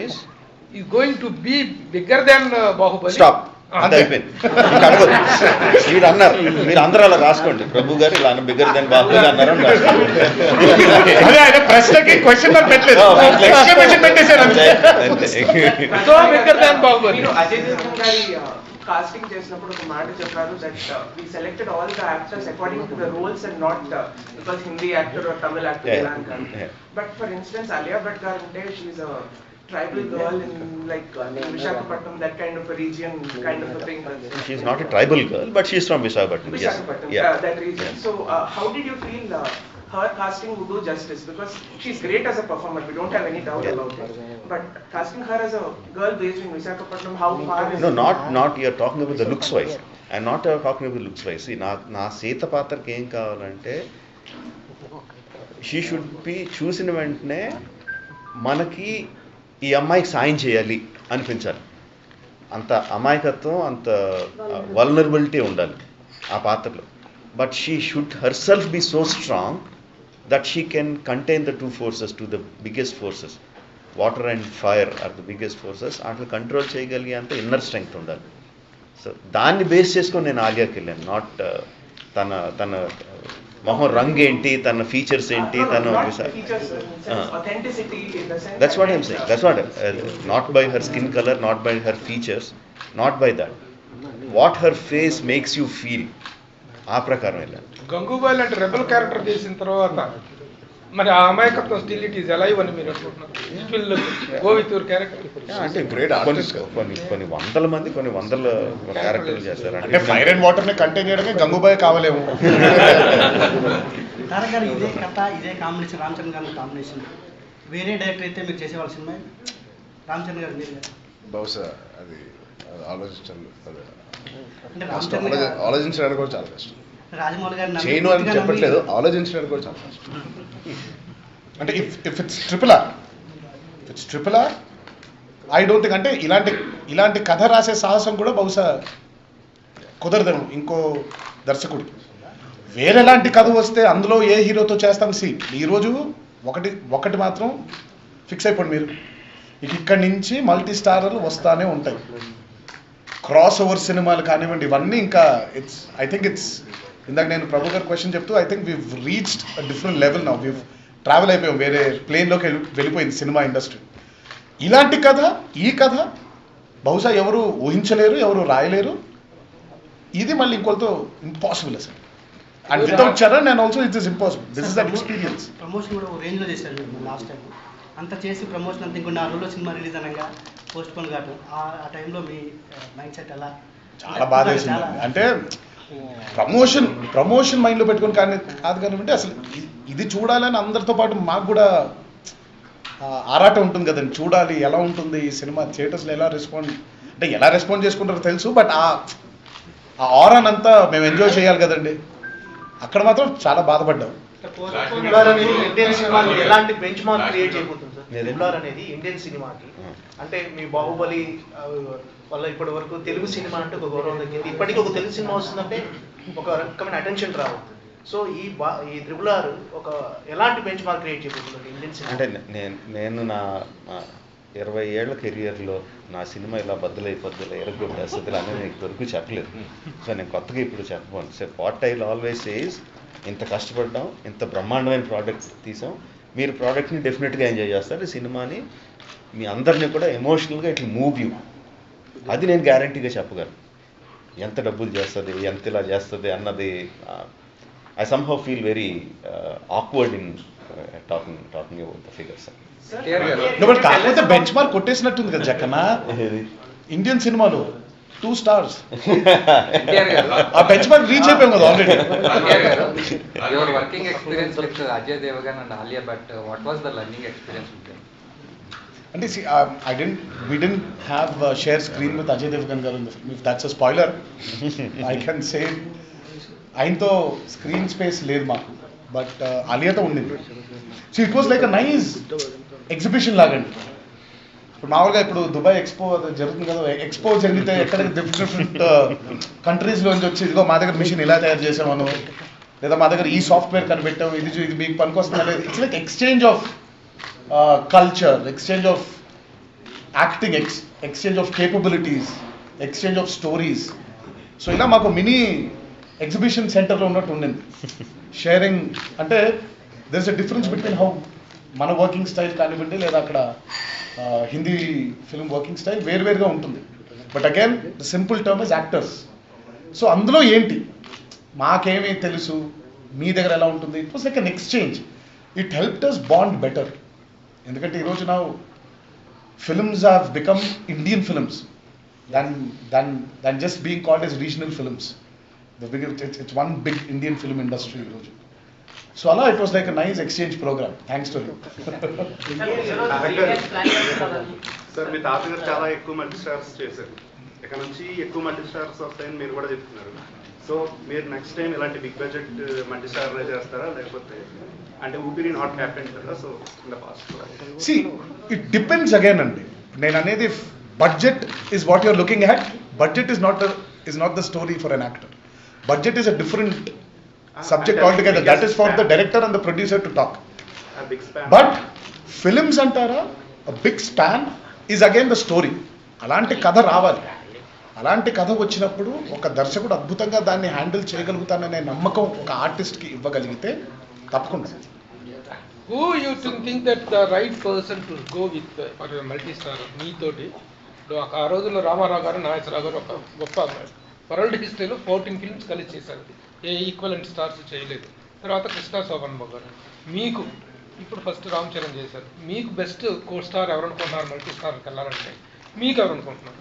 B: is
G: going to be bigger than Bahubali.
B: Stop. అది అయిపోయింది. మీరు అన్నారు, మీరు అందరూ అలా రాసుకోండి. ప్రభు గారు ఇలా బిగ్గర్ దెన్ బాహుబలి అన్నారు.
D: ప్రశ్నకి క్వశ్చన్ మార్క్ పెట్టలేదు, ఎక్స్క్లమేషన్ పెట్టేశారు అంతే.
G: So bigger then Baahubali.
O: Ajay Devgn గారి కాస్టింగ్ చేసినప్పుడు ఒక మాట చెప్పారు, that we selected all the actors according to the roles and not because Hindi actor or తమిళ యాక్టర్ ఇలా అని కాదు. But for instance Alia Bhatt garu అంటే she is a tribal girl in like Visakhapatnam, that kind of a region, kind of a thing.
B: She is not a tribal girl, but she is from Visakhapatnam.
O: Visakhapatnam,
B: Yeah.
O: That region. So how did you feel her casting would do justice? Because she's great as a performer, we don't have any doubt about it. But casting her as a girl based in Visakhapatnam, how far is
B: No, not you are talking about the looks wise. I am not talking about the looks wise. See, నా సీత పాత్రకి ఏం కావాలంటే she should be చూసిన వెంటనే మనకి ఈ అమ్మాయికి సాయం చేయాలి అనిపించాలి. అంత అమాయకత్వం, అంత వల్నరబిలిటీ ఉండాలి ఆ పాత్రలో. But she should herself be so strong that she can contain the two forces, two the biggest forces. Water and fire are the biggest forces. అట్లా కంట్రోల్ చేయగలిగే అంత ఇన్నర్ స్ట్రెంగ్త్ ఉండాలి. సో దాన్ని base చేసుకొని నేను ఆలియాకి వెళ్ళాను. Not తన మొహం రంగు ఏంటి, తన ఫీచర్స్ ఏంటి, that's what I'm saying. That's what not by her skin color, not by her features, not by that. What her face makes you feel, ఆ ప్రకారం వెళ్ళాను.
G: గంగూబాయ్ లాంటి రెబల్ క్యారెక్టర్ చేసిన తర్వాత మరి ఆ అమాయకత్వం స్టిల్ ఇట్ ఈస్ అలైవ్ అని మీరు అనుకుంటున్నారు? It will go with your character.
B: అంటే కొన్ని వందల మంది కొన్ని వందల క్యారెక్టర్లు చేస్తారు.
D: అంటే ఫైర్ అండ్ వాటర్ ని కంటైన్ చేయడమే గంగూబాయ్ కావాలేమో.
Q: తారగారు ఇదే కథ ఇదే కాంబినేషన్, రామ్ చరణ్ గారి కాంబినేషన్ వేరే డైరెక్టర్ అయితే మీరు చేసేవాళ్ళ సినిమా రామ్ చరణ్ గారు మీరు
E: బహుశా అది ఆలోచించాలి,
Q: అంటే రామ్ చరణ్
E: ఆలోచించడానికి కూడా చాలా కష్టం.
Q: రాజమౌళి గారు
E: చేయను అని చెప్పట్లేదు, ఆలోచించడానికి కూడా చాలా కష్టం.
D: అంటే if it's triple R I don't think, అంటే ఇలాంటి కథ రాసే సాహసం కూడా బహుశా కుదరదేమో ఇంకో దర్శకుడికి. వేరేలాంటి కథ వస్తే అందులో ఏ హీరోతో చేస్తాం సీన్. ఈరోజు ఒకటి మాత్రం ఫిక్స్ అయిపోండి మీరు, ఇక్కడి నుంచి మల్టీ స్టారర్లు వస్తానే ఉంటాయి. క్రాస్ ఓవర్ సినిమాలు కానివ్వండి, ఇవన్నీ ఇంకా ఐ థింక్ ఇందాక నేను ప్రభు గారు క్వశ్చన్ చెప్తూ I think we've reached a different level now. We've travel అయిపోయాం, వేరే ప్లేన్లోకి వెళ్ళిపోయింది సినిమా ఇండస్ట్రీ. ఇలాంటి కథ, ఈ కథ బహుశా ఎవరు ఊహించలేరు, ఎవరు రాయలేరు. ఇది మళ్ళీ ఇంకొకరితో ఇంపాసిబుల్ అసలు. And without Charan and also it is impossible. This is that experience.
Q: Promotion కూడా ఒక రేంజ్లో చేశారు లాస్ట్ టైం. అంత చేసి ప్రమోషన్ అంతా ఇంకో 4 రోజుల్లో సినిమా రిలీజ్ అనగా పోస్ట్ పోన్ కావడం, ఆ టైంలో మీ మైండ్ సెట్ ఎలా?
D: చాలా బాధ వేసింది. అంటే ప్రమోషన్ మైండ్లో పెట్టుకొని కాదు కానివ్వండి, అసలు ఇది చూడాలని అందరితో పాటు మాకు కూడా ఆరాటం ఉంటుంది కదండి. చూడాలి ఎలా ఉంటుంది ఈ సినిమా, థియేటర్స్లో ఎలా రెస్పాండ్ చేసుకుంటారో తెలుసు, బట్ ఆ ఆరాన్ అంతా మేము ఎంజాయ్ చేయాలి కదండి. అక్కడ మాత్రం చాలా బాధపడ్డాం.
M: ఇండియన్ సినిమాకి ఎలాంటి బెంచ్ మార్క్ క్రియేట్ చేయబోతుంది సార్ రెగ్యులర్ అనేది ఇండియన్ సినిమాకి? అంటే మీ బాహుబలి వల్ల ఇప్పటి వరకు తెలుగు సినిమా అంటే ఒక గౌరవం తగ్గింది. ఇప్పటికీ ఒక తెలుగు సినిమా వస్తుందంటే ఒక రకమైన అటెన్షన్ రావు. సో ఈ RRR ఒక ఎలాంటి బెంచ్ మార్క్ క్రియేట్ చేయబోతుంది ఇండియన్ సినిమా?
B: అంటే నేను నా 20 ఏళ్ల కెరియర్లో నా సినిమా ఇలా బద్దలైపోద్దులే ఎరగొట్టేస్తుంది అని నేను వరకు చెప్పలేదు. సో నేను కొత్తగా ఇప్పుడు చెప్పబోను. So what I always says, ఇంత కష్టపడ్డాం, ఇంత బ్రహ్మాండమైన ప్రోడక్ట్ తీసాం, మీరు ప్రోడక్ట్ని డెఫినెట్గా ఎంజాయ్ చేస్తారు. ఈ సినిమాని మీ అందరినీ కూడా ఎమోషనల్గా ఇట్లా మూవ్ యూ, అది నేను గ్యారంటీగా చెప్పగలను. ఎంత డబ్బులు చేస్తుంది, ఎంత ఇలా చేస్తుంది అన్నది I somehow feel very awkward in talking about the figures.
D: కాకపోతే బెంచ్ మార్క్ కొట్టేసినట్టుంది కదా జక్కన్న ఇండియన్ సినిమాలో 2 stars. ఆ బెంచ్ మార్క్ రీచ్ అయిపోయాం కదా already.
F: Your working experience with Ajay Devgn and Alia Bhatt, what was the learning experience with them?
D: అంటే we didn't have share screen with Ajay Devgan garu in the film. If that's a spoiler, I can say ఆయనతో screen space లేదు మాకు, but ఆలియాతో ఉండింది. So it was like a nice exhibition లాగండి. ఇప్పుడు మామూలుగా ఇప్పుడు Dubai expo జరుగుతుంది కదా, ఎక్స్పో జరిగితే ఎక్కడ డిఫరెంట్ కంట్రీస్లో నుంచి వచ్చి ఇదిగో మా దగ్గర మిషన్ ఇలా తయారు చేసామను, లేదా మా దగ్గర ఈ సాఫ్ట్వేర్ కనిపెట్టాం, ఇది మీకు పనికొస్తుందా లేదు. It's like exchange of culture, exchange of acting, exchange of capabilities, exchange of stories. So ఇలా మాకు మినీ ఎగ్జిబిషన్ సెంటర్లో ఉన్నట్టు ఉండింది. షేరింగ్ అంటే there is a difference between how మన వర్కింగ్ స్టైల్ కానివ్వండి, లేదా అక్కడ హిందీ ఫిల్మ్ వర్కింగ్ స్టైల్ వేరువేరుగా ఉంటుంది. But again the simple term is actors. So అందులో ఏంటి మాకేమీ తెలుసు, మీ దగ్గర ఎలా ఉంటుంది, it was like an exchange. It helped us bond better. ఎందుకంటే ఈరోజు నా films have become Indian films than just being called as regional films. It's one big Indian film industry ఈరోజు. సో అలా it was like a nice exchange programme, thanks to you.
L: Sir మీ తాతగారు చాలా ఎక్కువ multi stars చేశారు, ఇక్కడ నుంచి ఎక్కువ మల్టీ స్టార్స్ వస్తాయని మీరు కూడా చెప్తున్నారు. సో మీరు నెక్స్ట్ టైం ఇలాంటి బిగ్ బడ్జెట్ మల్టీ స్టార్ చేస్తారా, లేకపోతే అంటే ఊపిరి నాట్ హ్యాపెన్ కదా? So in the past
D: see it depends again అండి. నేను అనేది budget is what you're looking at. Budget is not the story for an actor. Budget is a different subject altogether. That is for the director and the producer to talk. But films antara, a big span is again the story. అలాంటి కథ రావాలి. అలాంటి కథ వచ్చినప్పుడు ఒక దర్శకుడు అద్భుతంగా దాన్ని హ్యాండిల్ చేయగలుగుతాననే నమ్మకం ఒక ఆర్టిస్ట్కి ఇవ్వగలిగితే తప్పకుండా.
G: Who you think that the right person to go with for a multi-star? మీతోటి ఆ రోజుల్లో రామారావు గారు, నాగేశ్వరరావు గారు ఒక గొప్ప వరల్డ్ హిస్టరీలో 14 ఫిల్మ్స్ కలిసి చేశారు, ఏ ఈక్వలెంట్ స్టార్స్ చేయలేదు. తర్వాత కృష్ణ శోభన్ బాబు గారు. మీకు ఇప్పుడు ఫస్ట్ రామ్ చరణ్ చేశారు, మీకు బెస్ట్ కో స్టార్ ఎవరు అనుకుంటున్నారు మల్టీ స్టార్కి వెళ్ళాలంటే మీకు ఎవరు అనుకుంటున్నారు?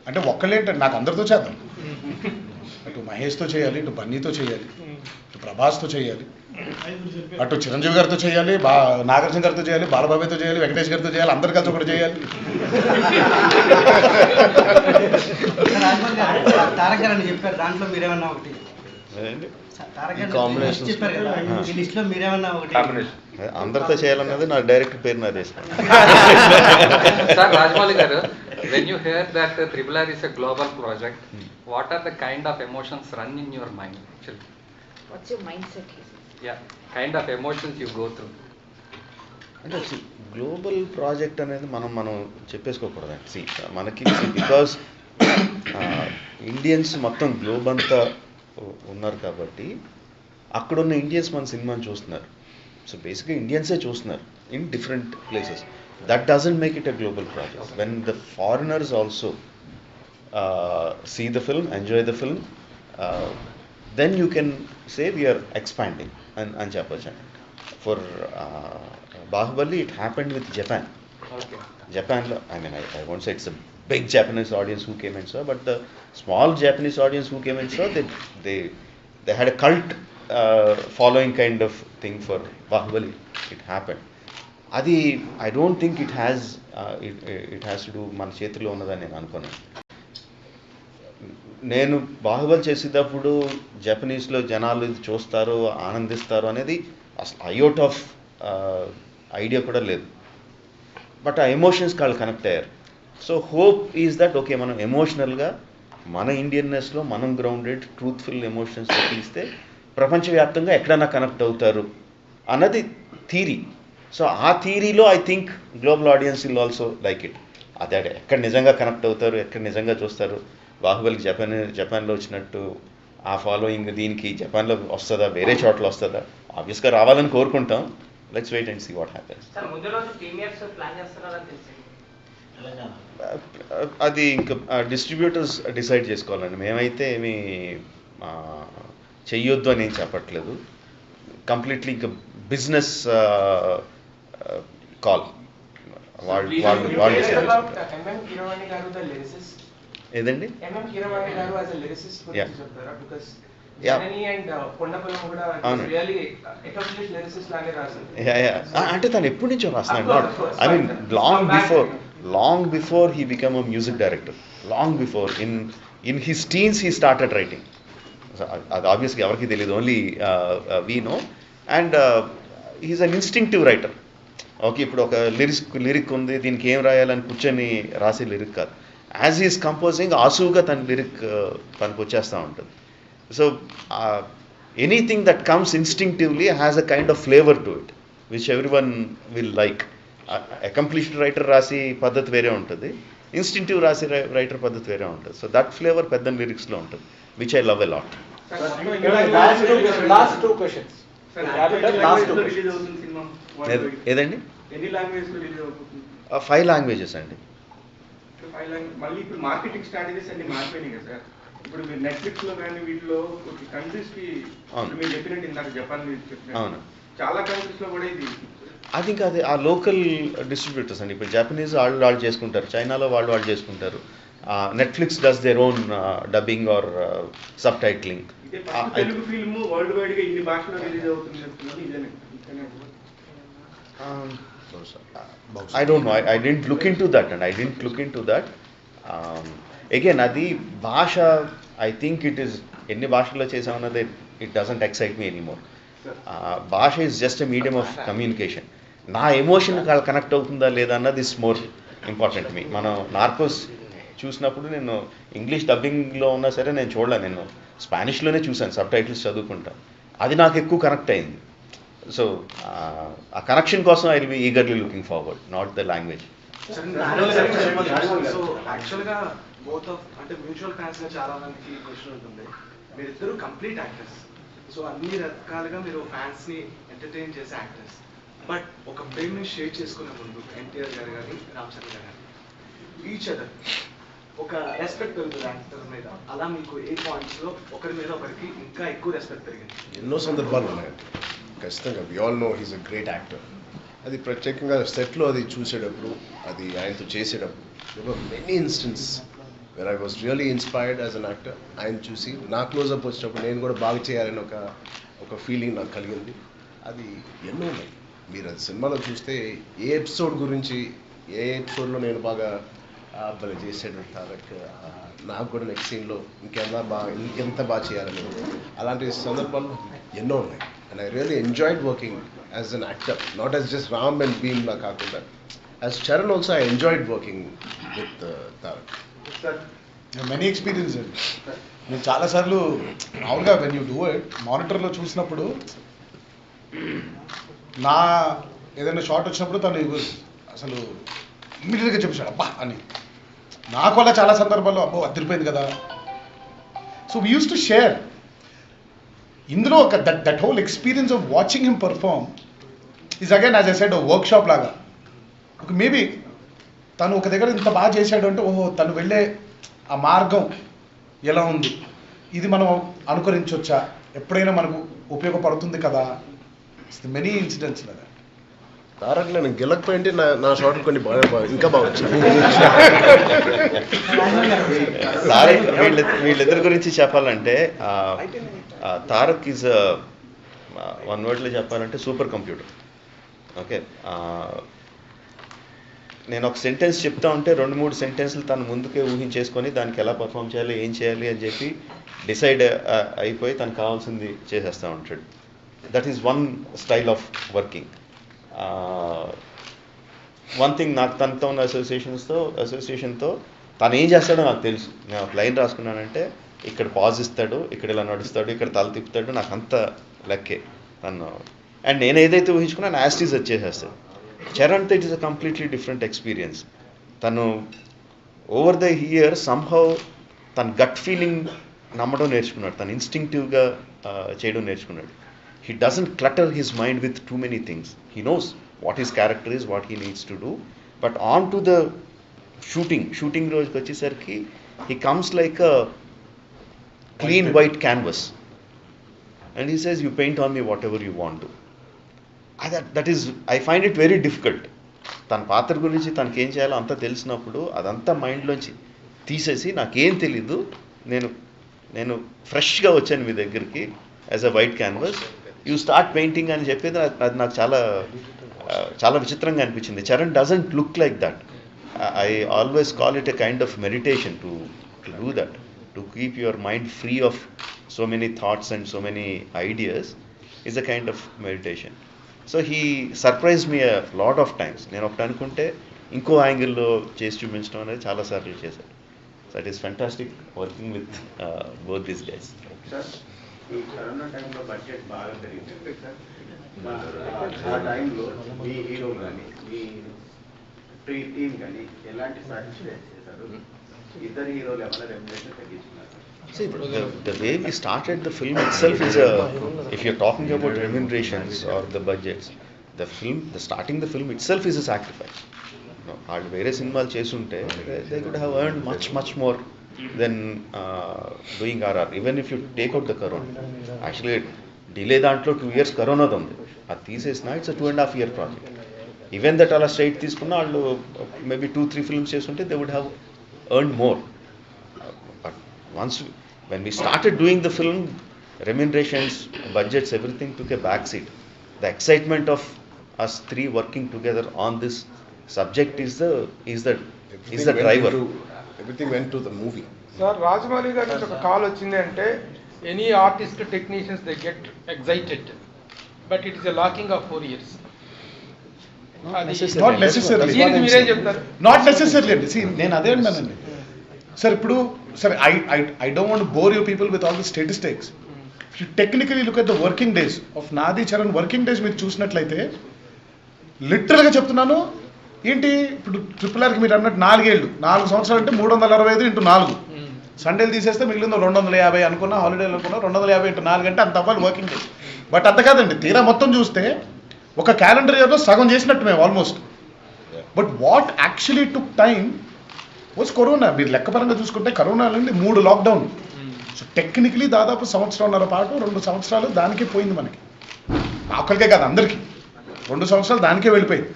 D: అంటే ఒక్కళ్ళేంటంటే నాకు అందరితో చేద్దాం. అటు మహేష్తో చేయాలి, ఇటు బన్నీతో చేయాలి, ఇటు ప్రభాస్తో చేయాలి, అటు చిరంజీవి గారితో చేయాలి, నాగార్జున గారితో చేయాలి, బాలబాబుతో చేయాలి, వెంకటేష్ గారితో చేయాలి, అందరు కలిసి ఒకటి చేయాలి.
Q: తారక్ గారు అని చెప్పారు, దాంట్లో మీరేమన్నా ఒకటి చెప్పారు కదా, ఈ లిస్ట్ లో మీరేమన్నా ఒకటి
B: అందరితో చేయాలన్నది నా డైరెక్ట్ పేరు నాది.
F: సార్ రాజమౌళి గారు, when you hear that RRR is a global project, what are the kind of emotions run in your mind actually?
A: What's your mindset?
F: Yeah, kind of emotions you go through.
B: అంటే global project అనేది మనం చెప్పేసుకోకూడదండి. మనకి because Indians మొత్తం globe అంతా ఉన్నారు కాబట్టి అక్కడున్న Indians మన సినిమాని చూస్తున్నారు. సో బేసిక్గా ఇండియన్సే చూస్తున్నారు in different places. That doesn't make it a global project. When the foreigners also see the film, enjoy the film, then you can say we are expanding and చెప్పొచ్చు. For Bahubali it happened with Japan.
F: Okay.
B: Japan, I mean I won't say it's a big Japanese audience who came and saw, but the small Japanese audience who came and saw, they had a cult following kind of thing for Bahubali. It happened. Adi I don't think it has to do మన చేతిలో ఉన్నదని నేను అనుకోను. నేను బాహుబలి చేసేటప్పుడు జపనీస్లో జనాలు ఇది చూస్తారు, ఆనందిస్తారు అనేది అసలు అయోట్ ఆఫ్ ఐడియా కూడా లేదు. బట్ ఆ ఎమోషన్స్కి వాళ్ళు కనెక్ట్ అయ్యారు. So hope is that okay, మనం ఎమోషనల్గా మన ఇండియన్నెస్లో మనం గ్రౌండెడ్ ట్రూత్ఫుల్ ఎమోషన్స్తో తీస్తే ప్రపంచవ్యాప్తంగా ఎక్కడన్నా కనెక్ట్ అవుతారు అన్నది థీరీ. సో ఆ థీరీలో I think global audience will also like it. అదే ఎక్కడ నిజంగా కనెక్ట్ అవుతారు, ఎక్కడ నిజంగా చూస్తారు. బాహుబలికి జపాన్లో వచ్చినట్టు ఆ ఫాలోయింగ్ దీనికి జపాన్లో వస్తుందా, వేరే చోట్ల వస్తుందా? ఆబ్వియస్గా రావాలని కోరుకుంటాం. Let's wait and see what happens. అది ఇంకా డిస్ట్రిబ్యూటర్స్ డిసైడ్ చేసుకోవాలండి. మేమైతే ఏమి చెయ్యొద్దు అని ఏం చెప్పట్లేదు. కంప్లీట్లీ ఇంకా బిజినెస్ కాల్. ఏదండి? అంటే తను ఎప్పటి నుంచో రాస్తున్నాడు. I mean long before he become a music director, long before in his teens he started writing. అది ఆబ్వియస్గా ఎవరికి తెలియదు, only we know. And he's an instinctive writer. Okay, ఇప్పుడు ఒక లిరిక్ ఉంది, దీనికి ఏం రాయాలని కూర్చొని రాసే లిరిక్ కాదు. యాజ్ హీస్ కంపోజింగ్ ఆసుగా తన లిరిక్ తనకు వచ్చేస్తూ ఉంటుంది. So anything that comes instinctively has a kind of flavour to it which every one will like. Accomplished writer రాసి పద్ధతి వేరే ఉంటుంది, ఇన్స్టింక్టివ్ రాసి రైటర్ పద్ధతి వేరే ఉంటుంది. సో దట్ ఫ్లేవర్ పెద్ద లిరిక్స్లో ఉంటుంది, which I love a lot. ఏదండి? 5 లాంగ్వేజెస్ అండి.
R: మళ్ళీ ఇప్పుడు మార్కెటింగ్ స్ట్రాటజీస్ అన్ని మారిపోయినాయి కదా సార్. ఇప్పుడు మీరు నెట్ఫ్లిక్స్ లో కానీ వీటిలో కంట్రీస్ కి మీరు చెప్పినట్టు ఇందాక జపాన్ చెప్పినట్టు చాలా కంట్రీస్ లో కూడా ఇది
B: అది ఇంకా అది ఆ లోకల్ డిస్ట్రిబ్యూటర్స్ అండి. ఇప్పుడు జపనీస్ వాళ్ళు చేసుకుంటారు, చైనాలో వాళ్ళు చేసుకుంటారు. Netflix does their own dubbing or subtitling.
R: Telugu film worldwide గా ఇన్ని భాషలో రిలీజ్ అవుతుంది చెప్తున్నారు, ఇదేనే?
B: I don't know. I didn't look into that, and I didn't look into that. Again, adi bhasha, I think it is enni bhashalo chesamanade it doesn't excite me anymore. Bhasha is just a medium of communication. Na emotion connect avutunda leda annadi is more important to me. Mana narcos చూసినప్పుడు నేను English డబ్బింగ్లో ఉన్నా సరే నేను చూడలే, నేను స్పానిష్లోనే చూశాను, sub titles చదువుకుంటాను. అది నాకు ఎక్కువ కనెక్ట్ అయింది. సో ఆ కనెక్షన్ కోసం I will be eagerly looking forward, not the language.
S: So యాక్చువల్గా బోత్ ఆఫ్ అంటే మ్యూచువల్ ఫ్యాన్స్గా చాలా మందికి క్వశ్చన్ ఉంటుంది. మీరిద్దరు కంప్లీట్ యాక్టర్స్, సో అన్ని రకాలుగా మీరు ఫ్యాన్స్ని ఎంటర్టైన్ చేసే యాక్టర్స్. బట్ ఒక ఫ్రేమ్ని షేర్ చేసుకునే ముందు ఎన్టీఆర్ గారు కానీ రామ్ చరణ్ గారు కానీ ఈచ్ అదర్ ఒక రెస్పెక్ట్ పెరుగుతుంది యాక్టర్ మీద. అలా మీకు ఏ పాయింట్స్లో ఒకరి మీద ఒకరికి ఇంకా ఎక్కువ రెస్పెక్ట్ పెరిగింది?
E: ఎన్నో సందర్భాలు ఉన్నాయండి ఖచ్చితంగా. We all know he's a great actor. అది ప్రత్యేకంగా సెట్లో అది చూసేటప్పుడు, అది ఆయనతో చేసేటప్పుడు many instance where I was really inspired as an actor. ఆయన చూసి నా క్లోజప్ వచ్చినప్పుడు నేను కూడా బాగా చేయాలని ఒక ఫీలింగ్ నాకు కలిగింది. అది ఎన్నో ఉన్నాయి. మీరు అది సినిమాలో చూస్తే ఏ ఎపిసోడ్ గురించి, ఏ ఎపిసోడ్లో నేను బాగా భలే చేసాడు తారక్, నాకు కూడా నెక్స్ట్ సీన్లో ఇంకెంత బాగా చేయాలని, అలాంటి సందర్భాలు ఎన్నో ఉన్నాయి. And I really enjoyed working as an actor, not as just Ram and Bheem లా కాకుండా as Charan also I enjoyed working with Tarak.
D: Many experience అండి. నేను చాలాసార్లు మామూలుగా వెన్ యూ డూ ఇట్ మానిటర్లో చూసినప్పుడు నా ఏదైనా షార్ట్ వచ్చినప్పుడు తను అసలు ఇమ్మీడియట్గా చెప్పేశాడు అబ్బా అని. నాకు అలా చాలా సందర్భాల్లో అబ్బో అదిరిపోయింది కదా. So we use to share ఇందులో ఒక that whole experience of watching him perform is again as I said work shop లాగా. ఒక మేబీ తను ఒక దగ్గర ఇంత బాగా చేశాడు అంటే ఓహో తను వెళ్ళే ఆ మార్గం ఎలా ఉంది, ఇది మనం అనుకరించవచ్చా, ఎప్పుడైనా మనకు ఉపయోగపడుతుంది కదా. మెనీ ఇన్సిడెంట్స్ లాగా.
E: తారక్ నేను గెలకపోయింటే నా షార్ట్ కొన్ని బాగా ఇంకా బాగా వచ్చాయి.
B: తారక్ వీళ్ళిద్దరి గురించి చెప్పాలంటే తారక్ ఈజ్ వన్ వర్డ్లో చెప్పాలంటే సూపర్ కంప్యూటర్. ఓకే, నేను ఒక సెంటెన్స్ చెప్తా ఉంటే 2-3 సెంటెన్స్లు తను ముందుకే ఊహించేసుకొని దానికి ఎలా పర్ఫామ్ చేయాలి, ఏం చేయాలి అని చెప్పి డిసైడ్ అయిపోయి తనకు కావాల్సింది చేసేస్తూ ఉంటాడు. That is one style of working. One thing నాకు తనతో ఉన్న అసోసియేషన్తో తను ఏం చేస్తాడో నాకు తెలుసు. నేను ఒక లైన్ రాసుకున్నానంటే ఇక్కడ పాజ్ ఇస్తాడు, ఇక్కడ ఇలా నడుస్తాడు, ఇక్కడ తల తిప్పుతాడు, నాకు అంత లెక్కే తను. అండ్ నేను ఏదైతే ఊహించుకున్నాను యాస్టీస్ వచ్చేసేస్తాడు. చరణ్తో it is a completely different experience. తను ఓవర్ ద ఇయర్ సమ్హౌ తన గట్ ఫీలింగ్ నమ్మడం నేర్చుకున్నాడు, తను ఇన్స్టింక్టివ్గా చేయడం నేర్చుకున్నాడు. He doesn't clutter his mind with too many things. He knows what his character is, what he needs to do. But on to the shooting రోజుకి వచ్చేసరికి he comes like a clean white canvas. And he says, you paint on me whatever you want to. That is, I find it very difficult. తన పాత్ర గురించి తనకి ఏం చేయాలో అంతా తెలిసినప్పుడు అదంతా మైండ్లోంచి తీసేసి నాకేం తెలీదు, నేను ఫ్రెష్గా వచ్చాను మీ దగ్గరికి as a white canvas, you start painting అని చెప్పేది అది నాకు చాలా విచిత్రంగా అనిపించింది. Charan doesn't look like that. I always call it a kind of meditation to do that, to keep your mind free of so many thoughts and so many ideas is a kind of meditation. So he surprise me a lot of times. నేను ఒకటి అనుకుంటే ఇంకో యాంగిల్లో చేసి చూపించడం అనేది చాలాసార్లు చేశాను. So it is fantastic working with both these guys.
T: ఈ కరోనా టైంలో బడ్జెట్ బాగా పెరిగింది. ఆ టైంలో మీ హీరో కానీ మీ టీం కానీ ఎలాంటి సాటిస్ఫై చేశారు? ఇద్దరు హీరోలు ఏమైనా remuneration తగ్గించుకున్నారు?
B: See, the way we started the film itself is if you're talking about remunerations or the budgets, starting the film itself is a sacrifice. వాళ్ళు వేరే సినిమాలు చేస్తుంటే they could have earned much more than doing RR. Even if you take out the corona, actually delay దాంట్లో 2 years కరోనాది ఉంది, అది తీసేసిన it's a 2.5 year project. Even that అలా straight తీసుకున్న వాళ్ళు మేబీ 2-3 ఫిల్మ్స్ చేస్తుంటే they would have earned more. But once when we started doing the film, remunerations, budgets, everything took a back seat. The excitement of us three working together on this subject is the driver.
E: Everything went to the movie.
G: Sir Rajamouli గారి నుంచి ఒక call వచ్చింది అంటే any artist technicians they get excited, but it is a locking of 4 years.
D: Not necessary.
G: మీరేం చెప్తారు?
D: Not necessary అండి. See, నేను అదే అన్నానండి సార్. ఇప్పుడు sir I don't want to bore you people with all the statistics. If you technically look at the working days of నాది Charan working days మీరు చూసినట్లయితే లిటరల్గా చెప్తున్నాను, ఏంటి ఇప్పుడు RRRకి మీరు అన్నట్టు 4 సంవత్సరాలు అంటే 365 × 4, సండేలు తీసేస్తే మిగిలిందో 250 అనుకున్నా, హాలిడేలు అనుకున్నా 250 × 4 అంటే అంత అవ్వాలి వర్కింగ్ డేస్. బట్ అంత కాదండి, తీరా మొత్తం చూస్తే ఒక క్యాలెండర్ ఇయర్లో సగం చేసినట్టు మేము almost. But what actually took time was corona. మీరు లెక్కపరంగా చూసుకుంటే కరోనా నుండి 3 లాక్డౌన్. సో టెక్నికలీ దాదాపు 1.5 పాటు 2 సంవత్సరాలు దానికే పోయింది మనకి. ఒక్కరికే కాదు, అందరికీ 2 సంవత్సరాలు దానికే వెళ్ళిపోయింది.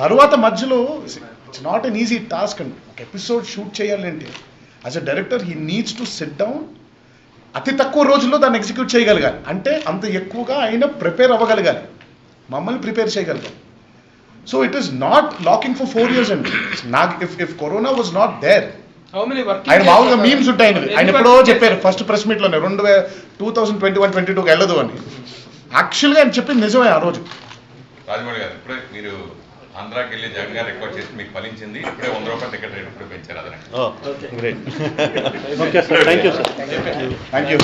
D: తర్వాత మధ్యలో it's not an easy task అండి. ఒక ఎపిసోడ్ షూట్ చేయాలంటే as a director he needs to SIT down, అతి తక్కువ రోజుల్లో దాన్ని ఎగ్జిక్యూట్ చేయగలగాలి. అంటే అంత ఎక్కువగా ఆయన ప్రిపేర్ అవ్వగలగాలి, మమ్మల్ని ప్రిపేర్ చేయగలగాలి. So it is not locking for 4 years అండి. నాకు if corona was not there, ఆయన మామూలుగా మీమ్స్ ఉంటాయి. ఆయన ఎప్పుడో చెప్పారు ఫస్ట్ ప్రెస్ మీట్లోనే 2021-22 వెళ్ళదు అని. యాక్చువల్గా ఆయన చెప్పింది నిజమే ఆ రోజు.
U: రాజమౌళి గారు, ఇప్పుడే మీరు ఆంధ్రాకి వెళ్ళి జగన్ గారు రికార్డ్ చేసి మీకు ఫలించింది. ఇప్పుడే 100 రూపాయల టికెట్ రేట్ ఇప్పుడు పెంచారు అదనంగా.
D: గ్రేట్. Thank you.